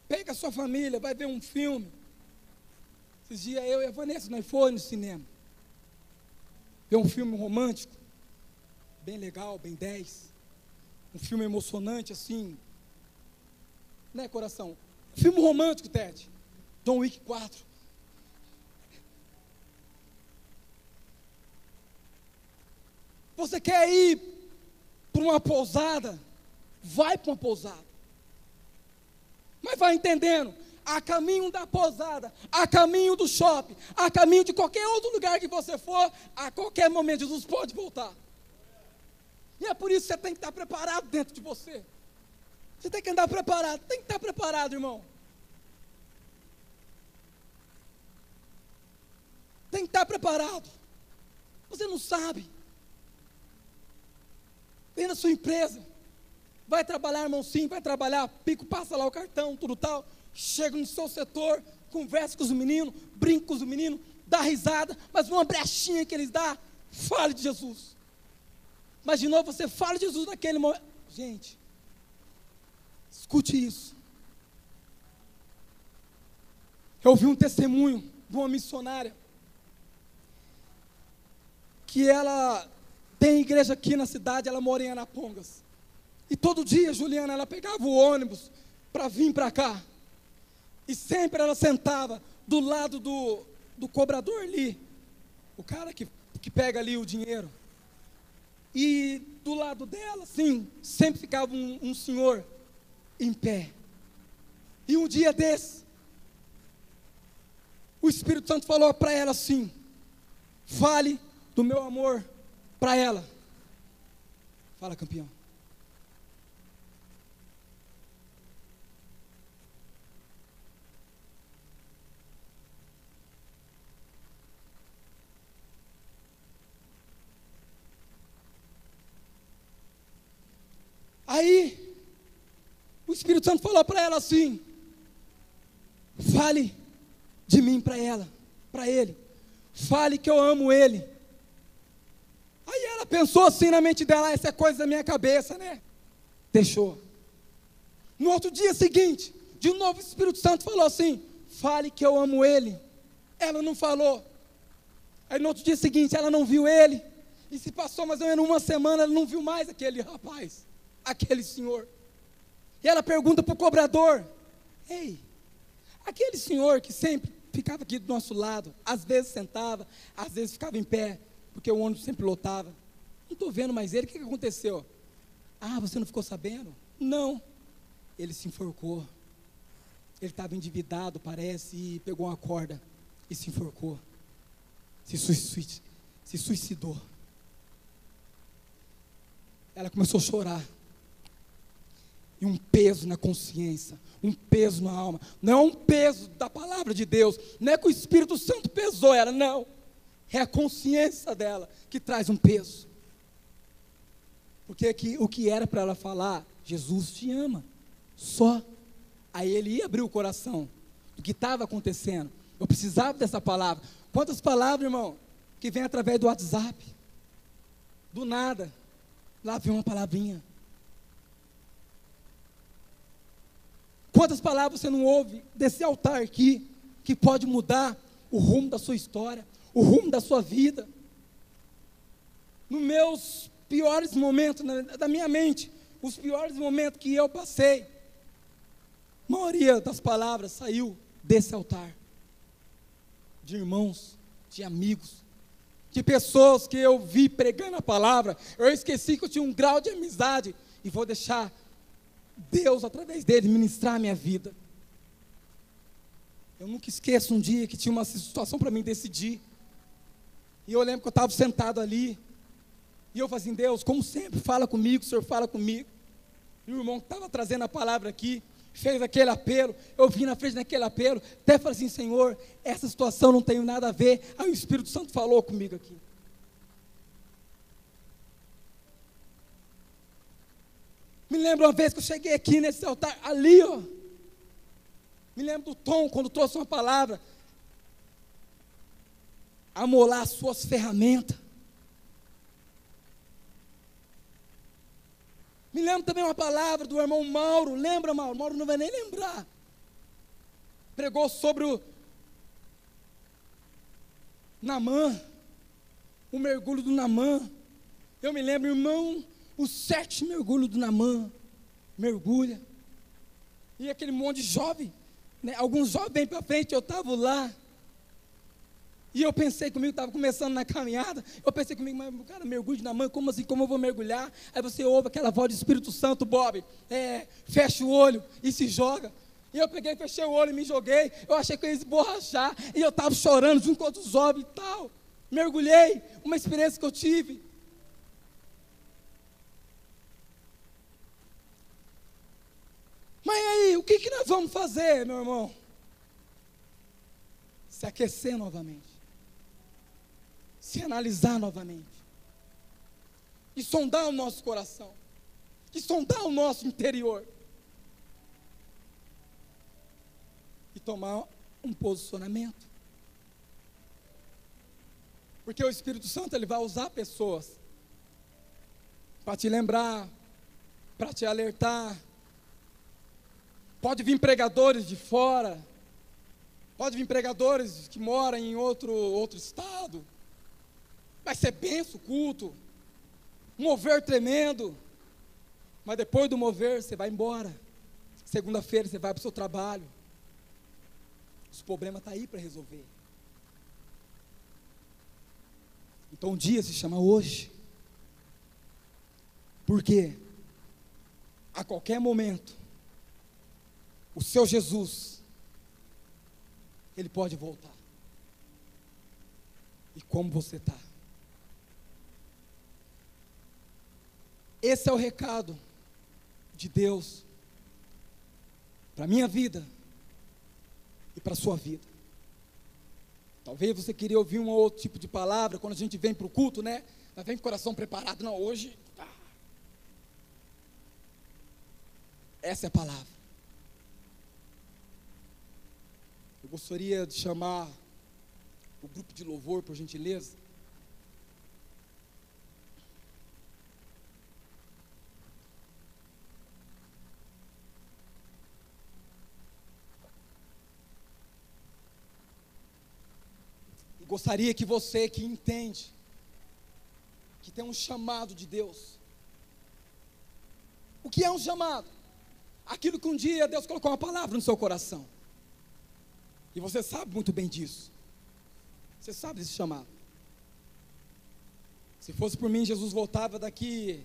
Pega a sua família, vai ver um filme. Esses dias eu e a Vanessa, nós fomos no cinema. Ver um filme romântico, bem legal, bem 10. Um filme emocionante assim, né, coração? Filme romântico, Ted. John Wick 4. Você quer ir para uma pousada? Vai para uma pousada. Mas vai entendendo. A caminho da pousada, a caminho do shopping, a caminho de qualquer outro lugar que você for, a qualquer momento Jesus pode voltar. E é por isso que você tem que estar preparado dentro de você. Você tem que andar preparado, tem que estar preparado, irmão. Tem que estar preparado. Você não sabe. Vem na sua empresa. Vai trabalhar, irmão, sim, vai trabalhar. Pico, passa lá o cartão, tudo tal. Chega no seu setor, conversa com os meninos, brinca com os meninos, dá risada, mas numa brechinha que eles dão, fale de Jesus. Mas de novo você fala de Jesus naquele momento. Gente, Escute isso. Eu ouvi um testemunho de uma missionária, que ela tem igreja aqui na cidade, ela mora em Anapongas. E todo dia, Juliana, ela pegava o ônibus para vir para cá. E sempre ela sentava do lado do cobrador ali, o cara que pega ali o dinheiro. E do lado dela, assim, sempre ficava um senhor em pé. E um dia desse, o Espírito Santo falou para ela assim: fale do meu amor para ela. Fala, campeão. Aí, o Espírito Santo falou para ela assim: fale de mim para ela, para ele. Fale que eu amo ele. Aí ela pensou assim na mente dela: essa é coisa da minha cabeça, né? Deixou. No outro dia seguinte, de novo o Espírito Santo falou assim: fale que eu amo ele. Ela não falou. Aí no outro dia seguinte ela não viu ele. E se passou mais ou menos uma semana, ela não viu mais aquele rapaz, aquele senhor. E ela pergunta para o cobrador: ei, aquele senhor que sempre ficava aqui do nosso lado, às vezes sentava, às vezes ficava em pé, porque o ônibus sempre lotava, não estou vendo mais ele, o que aconteceu? Ah, você não ficou sabendo? Não, ele se enforcou. Ele estava endividado, parece, e pegou uma corda e se enforcou, se suicidou. Ela começou a chorar. E um peso na consciência, um peso na alma. Não é um peso da palavra de Deus, não é que o Espírito Santo pesou ela, não. É a consciência dela que traz um peso. Porque o que era para ela falar: Jesus te ama, só. Aí ele ia abrir o coração do que estava acontecendo. Eu precisava dessa palavra. Quantas palavras, irmão, que vem através do WhatsApp? Do nada, lá vem uma palavrinha. Quantas palavras você não ouve desse altar aqui, que pode mudar o rumo da sua história, o rumo da sua vida? Nos meus piores momentos, da minha mente, os piores momentos que eu passei, a maioria das palavras saiu desse altar. De irmãos, de amigos, de pessoas que eu vi pregando a palavra. Eu esqueci que eu tinha um grau de amizade e vou deixar Deus, através dele, ministrar a minha vida. Eu nunca esqueço um dia que tinha uma situação para mim decidir. E eu lembro que eu estava sentado ali. E eu falei assim: Deus, como sempre, fala comigo, o Senhor fala comigo. E o irmão que estava trazendo a palavra aqui, fez aquele apelo. Eu vim na frente daquele apelo, até falei assim: Senhor, essa situação não tem nada a ver. Aí o Espírito Santo falou comigo aqui. Me lembro uma vez que eu cheguei aqui nesse altar, ali, ó. Me lembro do Tom, quando trouxe uma palavra: amolar as suas ferramentas. Me lembro também uma palavra do irmão Mauro. Lembra, Mauro? Mauro não vai nem lembrar. Pregou sobre o Naamã, o mergulho do Naamã. Eu me lembro, irmão, os 7 mergulhos do Naamã. Mergulha. E aquele monte de jovem, né? Alguns jovens vêm para frente, eu estava lá. E eu pensei comigo, estava começando na caminhada, eu pensei comigo: mas cara, mergulho de Naamã, como assim, como eu vou mergulhar? Aí você ouve aquela voz do Espírito Santo: Bob, fecha o olho e se joga. E eu peguei, fechei o olho e me joguei. Eu achei que eu ia esborrachar, e eu estava chorando junto com outros jovens e tal. Mergulhei, uma experiência que eu tive. Mas aí, o que nós vamos fazer, meu irmão? Se aquecer novamente. Se analisar novamente. E sondar o nosso coração. E sondar o nosso interior. E tomar um posicionamento. Porque o Espírito Santo, ele vai usar pessoas para te lembrar, para te alertar, Pode vir pregadores de fora, pode vir pregadores que moram em outro estado. Vai ser benção o culto, mover tremendo. Mas depois do mover, você vai embora. Segunda-feira você vai para o seu trabalho. Os problemas estão aí para resolver. Então o dia se chama hoje. Porque a qualquer momento, o seu Jesus, ele pode voltar. E como você está? Esse é o recado de Deus para a minha vida e para a sua vida. Talvez você queria ouvir um outro tipo de palavra quando a gente vem para o culto, né? Nós vem com o coração preparado. Não, hoje, essa é a palavra. Eu gostaria de chamar o grupo de louvor, por gentileza. E gostaria que você que entende, que tem um chamado de Deus. O que é um chamado? Aquilo que um dia Deus colocou uma palavra no seu coração. E você sabe muito bem disso. Você sabe desse chamado. Se fosse por mim, Jesus voltava daqui.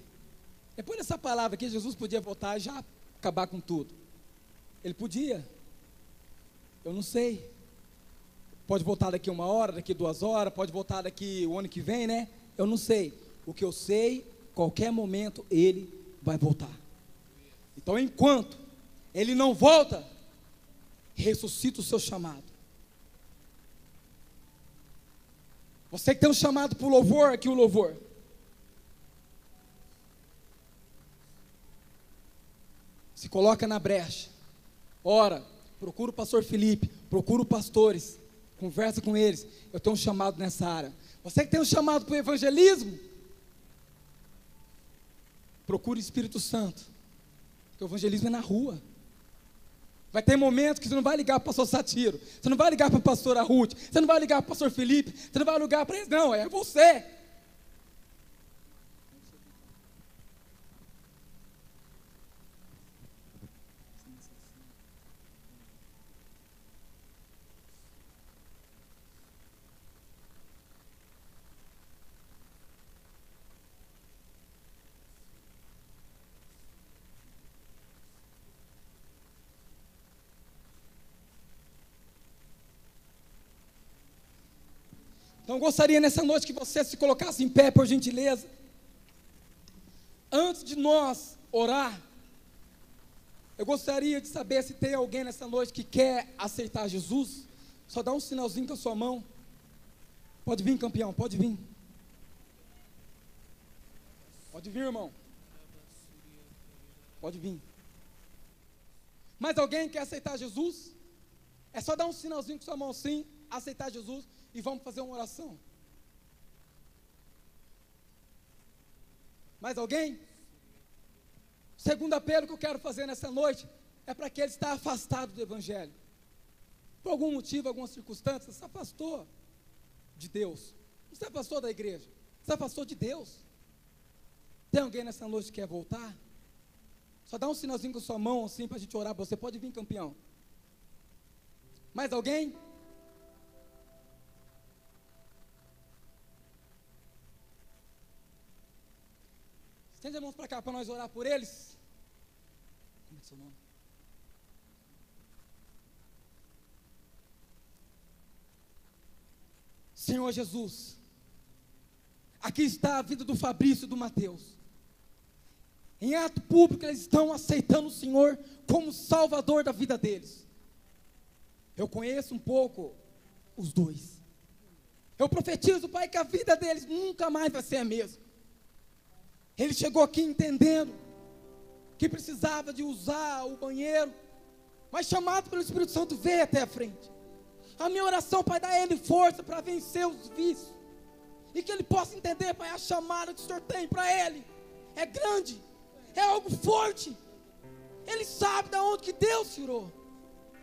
Depois dessa palavra aqui, Jesus podia voltar e já acabar com tudo. Ele podia. Eu não sei. Pode voltar daqui 1 hora, daqui 2 horas, pode voltar daqui o ano que vem, né? Eu não sei. O que eu sei, qualquer momento ele vai voltar. Então, enquanto ele não volta, ressuscita o seu chamado. Você que tem um chamado para o louvor, aqui o louvor. Se coloca na brecha. Ora, procura o pastor Felipe, procura os pastores, conversa com eles. Eu tenho um chamado nessa área. Você que tem um chamado para o evangelismo, procure o Espírito Santo. Porque o evangelismo é na rua. Vai ter momentos que você não vai ligar para o pastor Satiro, você não vai ligar para a pastora Ruth, você não vai ligar para o pastor Felipe, você não vai ligar para eles, não, é você. Então gostaria nessa noite que você se colocasse em pé, por gentileza. Antes de nós orar, eu gostaria de saber se tem alguém nessa noite que quer aceitar Jesus. Só dá um sinalzinho com a sua mão. Pode vir, campeão, pode vir. Pode vir, irmão. Pode vir. Mais alguém quer aceitar Jesus? É só dar um sinalzinho com a sua mão assim, aceitar Jesus. E vamos fazer uma oração. Mais alguém? Segundo apelo que eu quero fazer nessa noite é para aquele que está afastado do Evangelho. Por algum motivo, alguma circunstância, se afastou de Deus. Não se afastou da igreja, se afastou de Deus. Tem alguém nessa noite que quer voltar? Só dá um sinalzinho com a sua mão assim para a gente orar. Você pode vir, campeão. Mais alguém? Estende as mãos para cá para nós orar por eles. Como é seu nome? Senhor Jesus, aqui está a vida do Fabrício e do Mateus. Em ato público eles estão aceitando o Senhor como Salvador da vida deles. Eu conheço um pouco os dois. Eu profetizo, Pai, que a vida deles nunca mais vai ser a mesma. Ele chegou aqui entendendo que precisava de usar o banheiro, mas chamado pelo Espírito Santo veio até a frente. A minha oração, Pai, dá a ele força para vencer os vícios, e que ele possa entender, Pai, a chamada que o Senhor tem para ele é grande, é algo forte. Ele sabe de onde que Deus tirou.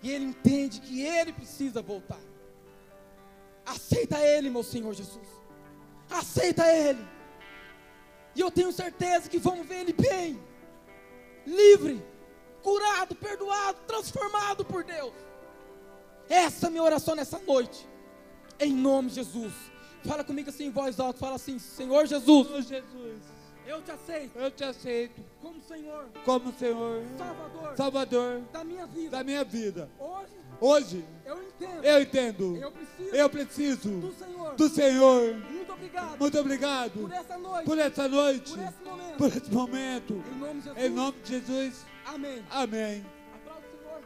E ele entende que ele precisa voltar. Aceita Ele, meu Senhor Jesus. Aceita Ele. E eu tenho certeza que vamos ver Ele bem, livre, curado, perdoado, transformado por Deus. Essa é a minha oração nessa noite. Em nome de Jesus. Fala comigo assim em voz alta. Fala assim: Senhor Jesus, Senhor Jesus, eu te aceito eu te aceito como Senhor, como Senhor, Salvador da minha vida. da minha vida. Hoje Hoje eu entendo. eu preciso do Senhor. do Senhor. Muito obrigado. Muito obrigado Por essa noite. por essa noite, Por esse momento. por esse momento. Em nome de Jesus. Em nome de Jesus. Amém. Amém. Aplauda o Senhor.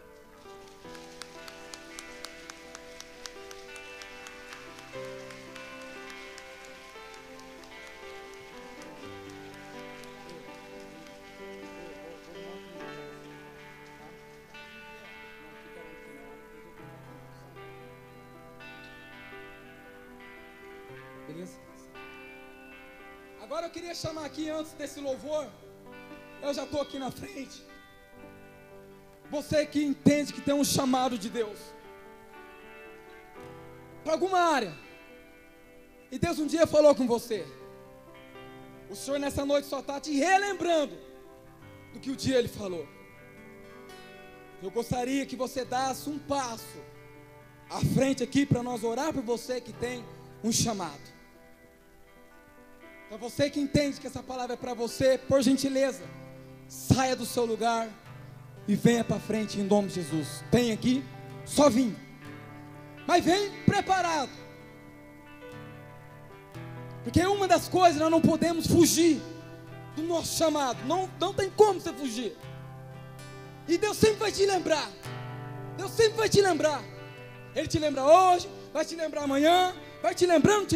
Beleza? Agora eu queria chamar aqui, antes desse louvor, eu já estou aqui na frente. Você que entende que tem um chamado de Deus para alguma área, e Deus um dia falou com você. O Senhor nessa noite só está te relembrando do que o dia Ele falou. Eu gostaria que você desse um passo à frente aqui para nós orar por você que tem um chamado. Para você que entende que essa palavra é para você, por gentileza, saia do seu lugar e venha para frente em nome de Jesus. Tem aqui, só vim. Mas vem preparado. Porque uma das coisas, nós não podemos fugir do nosso chamado. Não tem como você fugir. E Deus sempre vai te lembrar. Deus sempre vai te lembrar. Ele te lembra hoje, vai te lembrar amanhã, vai te lembrando,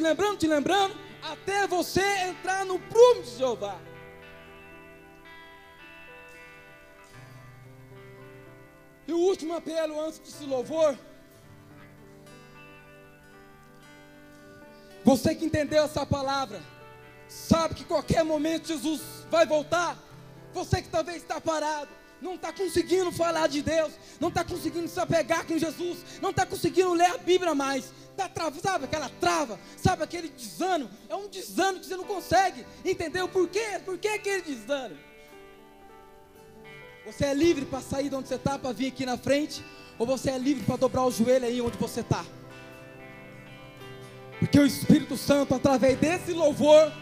até você entrar no prumo de Jeová. E o último apelo antes desse louvor. Você que entendeu essa palavra, sabe que qualquer momento Jesus vai voltar. Você que talvez está parado, não está conseguindo falar de Deus, não está conseguindo se apegar com Jesus, não está conseguindo ler a Bíblia mais, está sabe aquela trava, sabe aquele desânimo, é um desânimo que você não consegue entender o porquê, por que aquele desânimo. Você é livre para sair de onde você está, para vir aqui na frente, ou você é livre para dobrar o joelho aí onde você está? Porque o Espírito Santo, através desse louvor,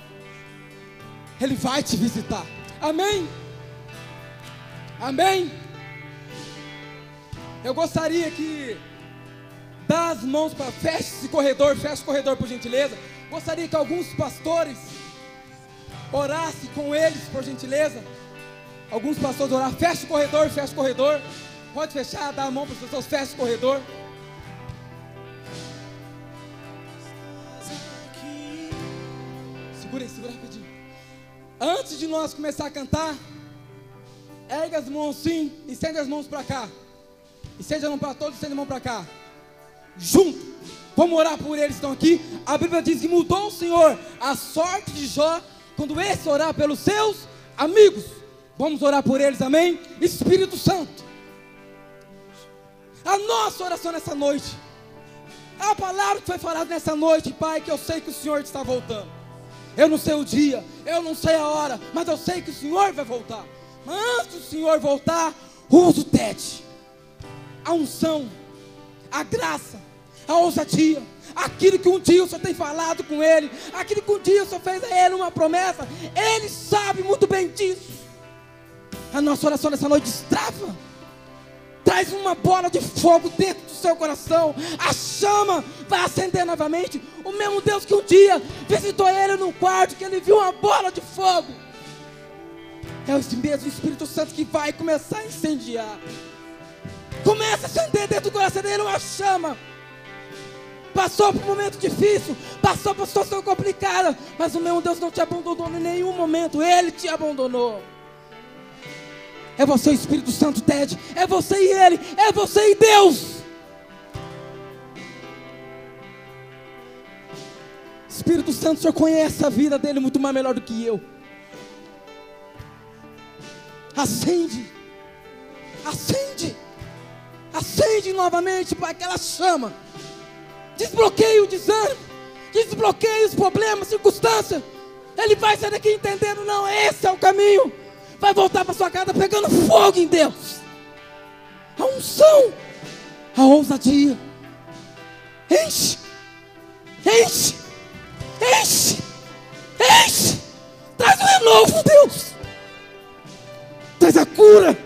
Ele vai te visitar. Amém? Amém? Eu gostaria que dá as mãos para feche o corredor por gentileza. Gostaria que alguns pastores orassem com eles, por gentileza. Alguns pastores orassem. Feche o corredor. Pode fechar, dá a mão para as pessoas, feche o corredor. Segura rapidinho. Antes de nós começar a cantar, ergue as mãos assim, estende as mãos para cá. Estende a mão para todos, estende a mão para cá. Junto. Vamos orar por eles que estão aqui. A Bíblia diz que mudou o Senhor a sorte de Jó quando esse orar pelos seus amigos. Vamos orar por eles, amém? Espírito Santo, a nossa oração nessa noite, a palavra que foi falada nessa noite, Pai, que eu sei que o Senhor está voltando. Eu não sei o dia, eu não sei a hora, mas eu sei que o Senhor vai voltar. Mas antes do Senhor voltar, usa o tete, a unção, a graça, a ousadia, aquilo que um dia o Senhor tem falado com ele, aquilo que um dia o Senhor fez a ele uma promessa, ele sabe muito bem disso. A nossa oração nessa noite destrava, traz uma bola de fogo dentro do seu coração, a chama vai acender novamente. O mesmo Deus que um dia visitou ele no quarto, que ele viu uma bola de fogo, é esse mesmo Espírito Santo que vai começar a incendiar. Começa a acender dentro do coração dele uma chama. Passou por um momento difícil, passou por uma situação complicada, mas o mesmo Deus não te abandonou em nenhum momento, Ele te abandonou. É você, Espírito Santo, Ted, é você e Ele, é você e Deus. Espírito Santo, o Senhor conhece a vida dele muito mais melhor do que eu. Acende Acende novamente, Pai, aquela chama. Desbloqueia o desânimo, desbloqueia os problemas, circunstâncias. Ele vai sair daqui entendendo, não, esse é o caminho. Vai voltar para sua casa pegando fogo em Deus. A unção, a ousadia. Enche, enche, enche, enche. Traz o renovo, Deus. Traz a cura.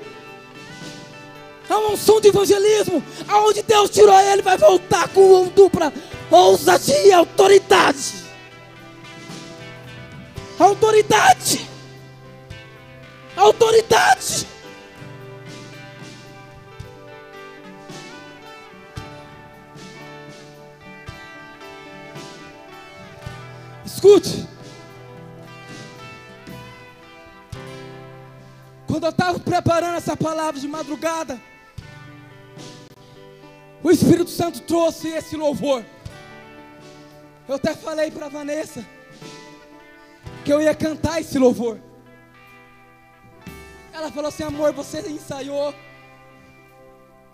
A unção de evangelismo. Aonde Deus tirou ele, vai voltar com dupla ousadia e autoridade. Autoridade. Autoridade. Escute. Quando eu estava preparando essa palavra de madrugada, o Espírito Santo trouxe esse louvor. Eu até falei para a Vanessa que eu ia cantar esse louvor. Ela falou assim: amor, você ensaiou.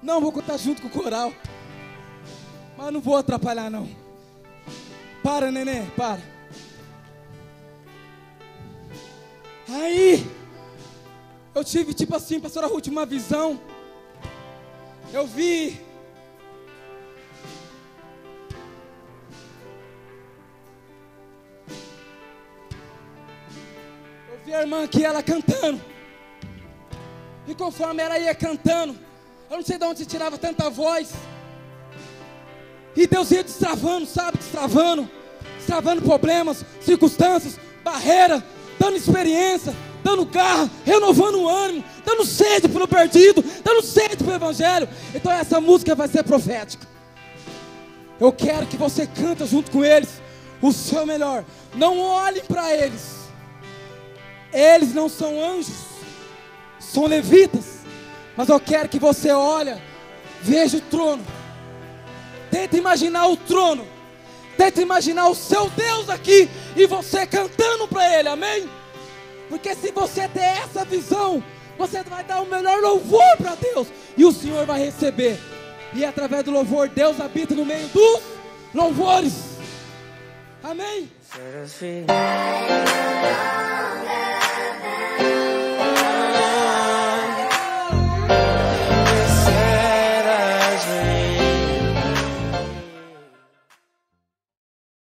Não, vou cantar junto com o coral, mas não vou atrapalhar não. Para, neném, para. Aí eu tive tipo assim, pastora Ruth, uma visão. Eu vi a irmã aqui, ela cantando. E conforme ela ia cantando, eu não sei de onde se tirava tanta voz. E Deus ia destravando, sabe? Destravando problemas, circunstâncias, barreira, dando experiência, dando garra, renovando o ânimo, dando sede para o perdido, dando sede para o evangelho. Então essa música vai ser profética. Eu quero que você cante junto com eles o seu melhor. Não olhem para eles. Eles não são anjos, são levitas. Mas eu quero que você olhe, veja o trono. Tenta imaginar o trono. Tenta imaginar o seu Deus aqui e você cantando para Ele, amém? Porque se você ter essa visão, você vai dar o melhor louvor para Deus e o Senhor vai receber. E através do louvor, Deus habita no meio dos louvores. Amém?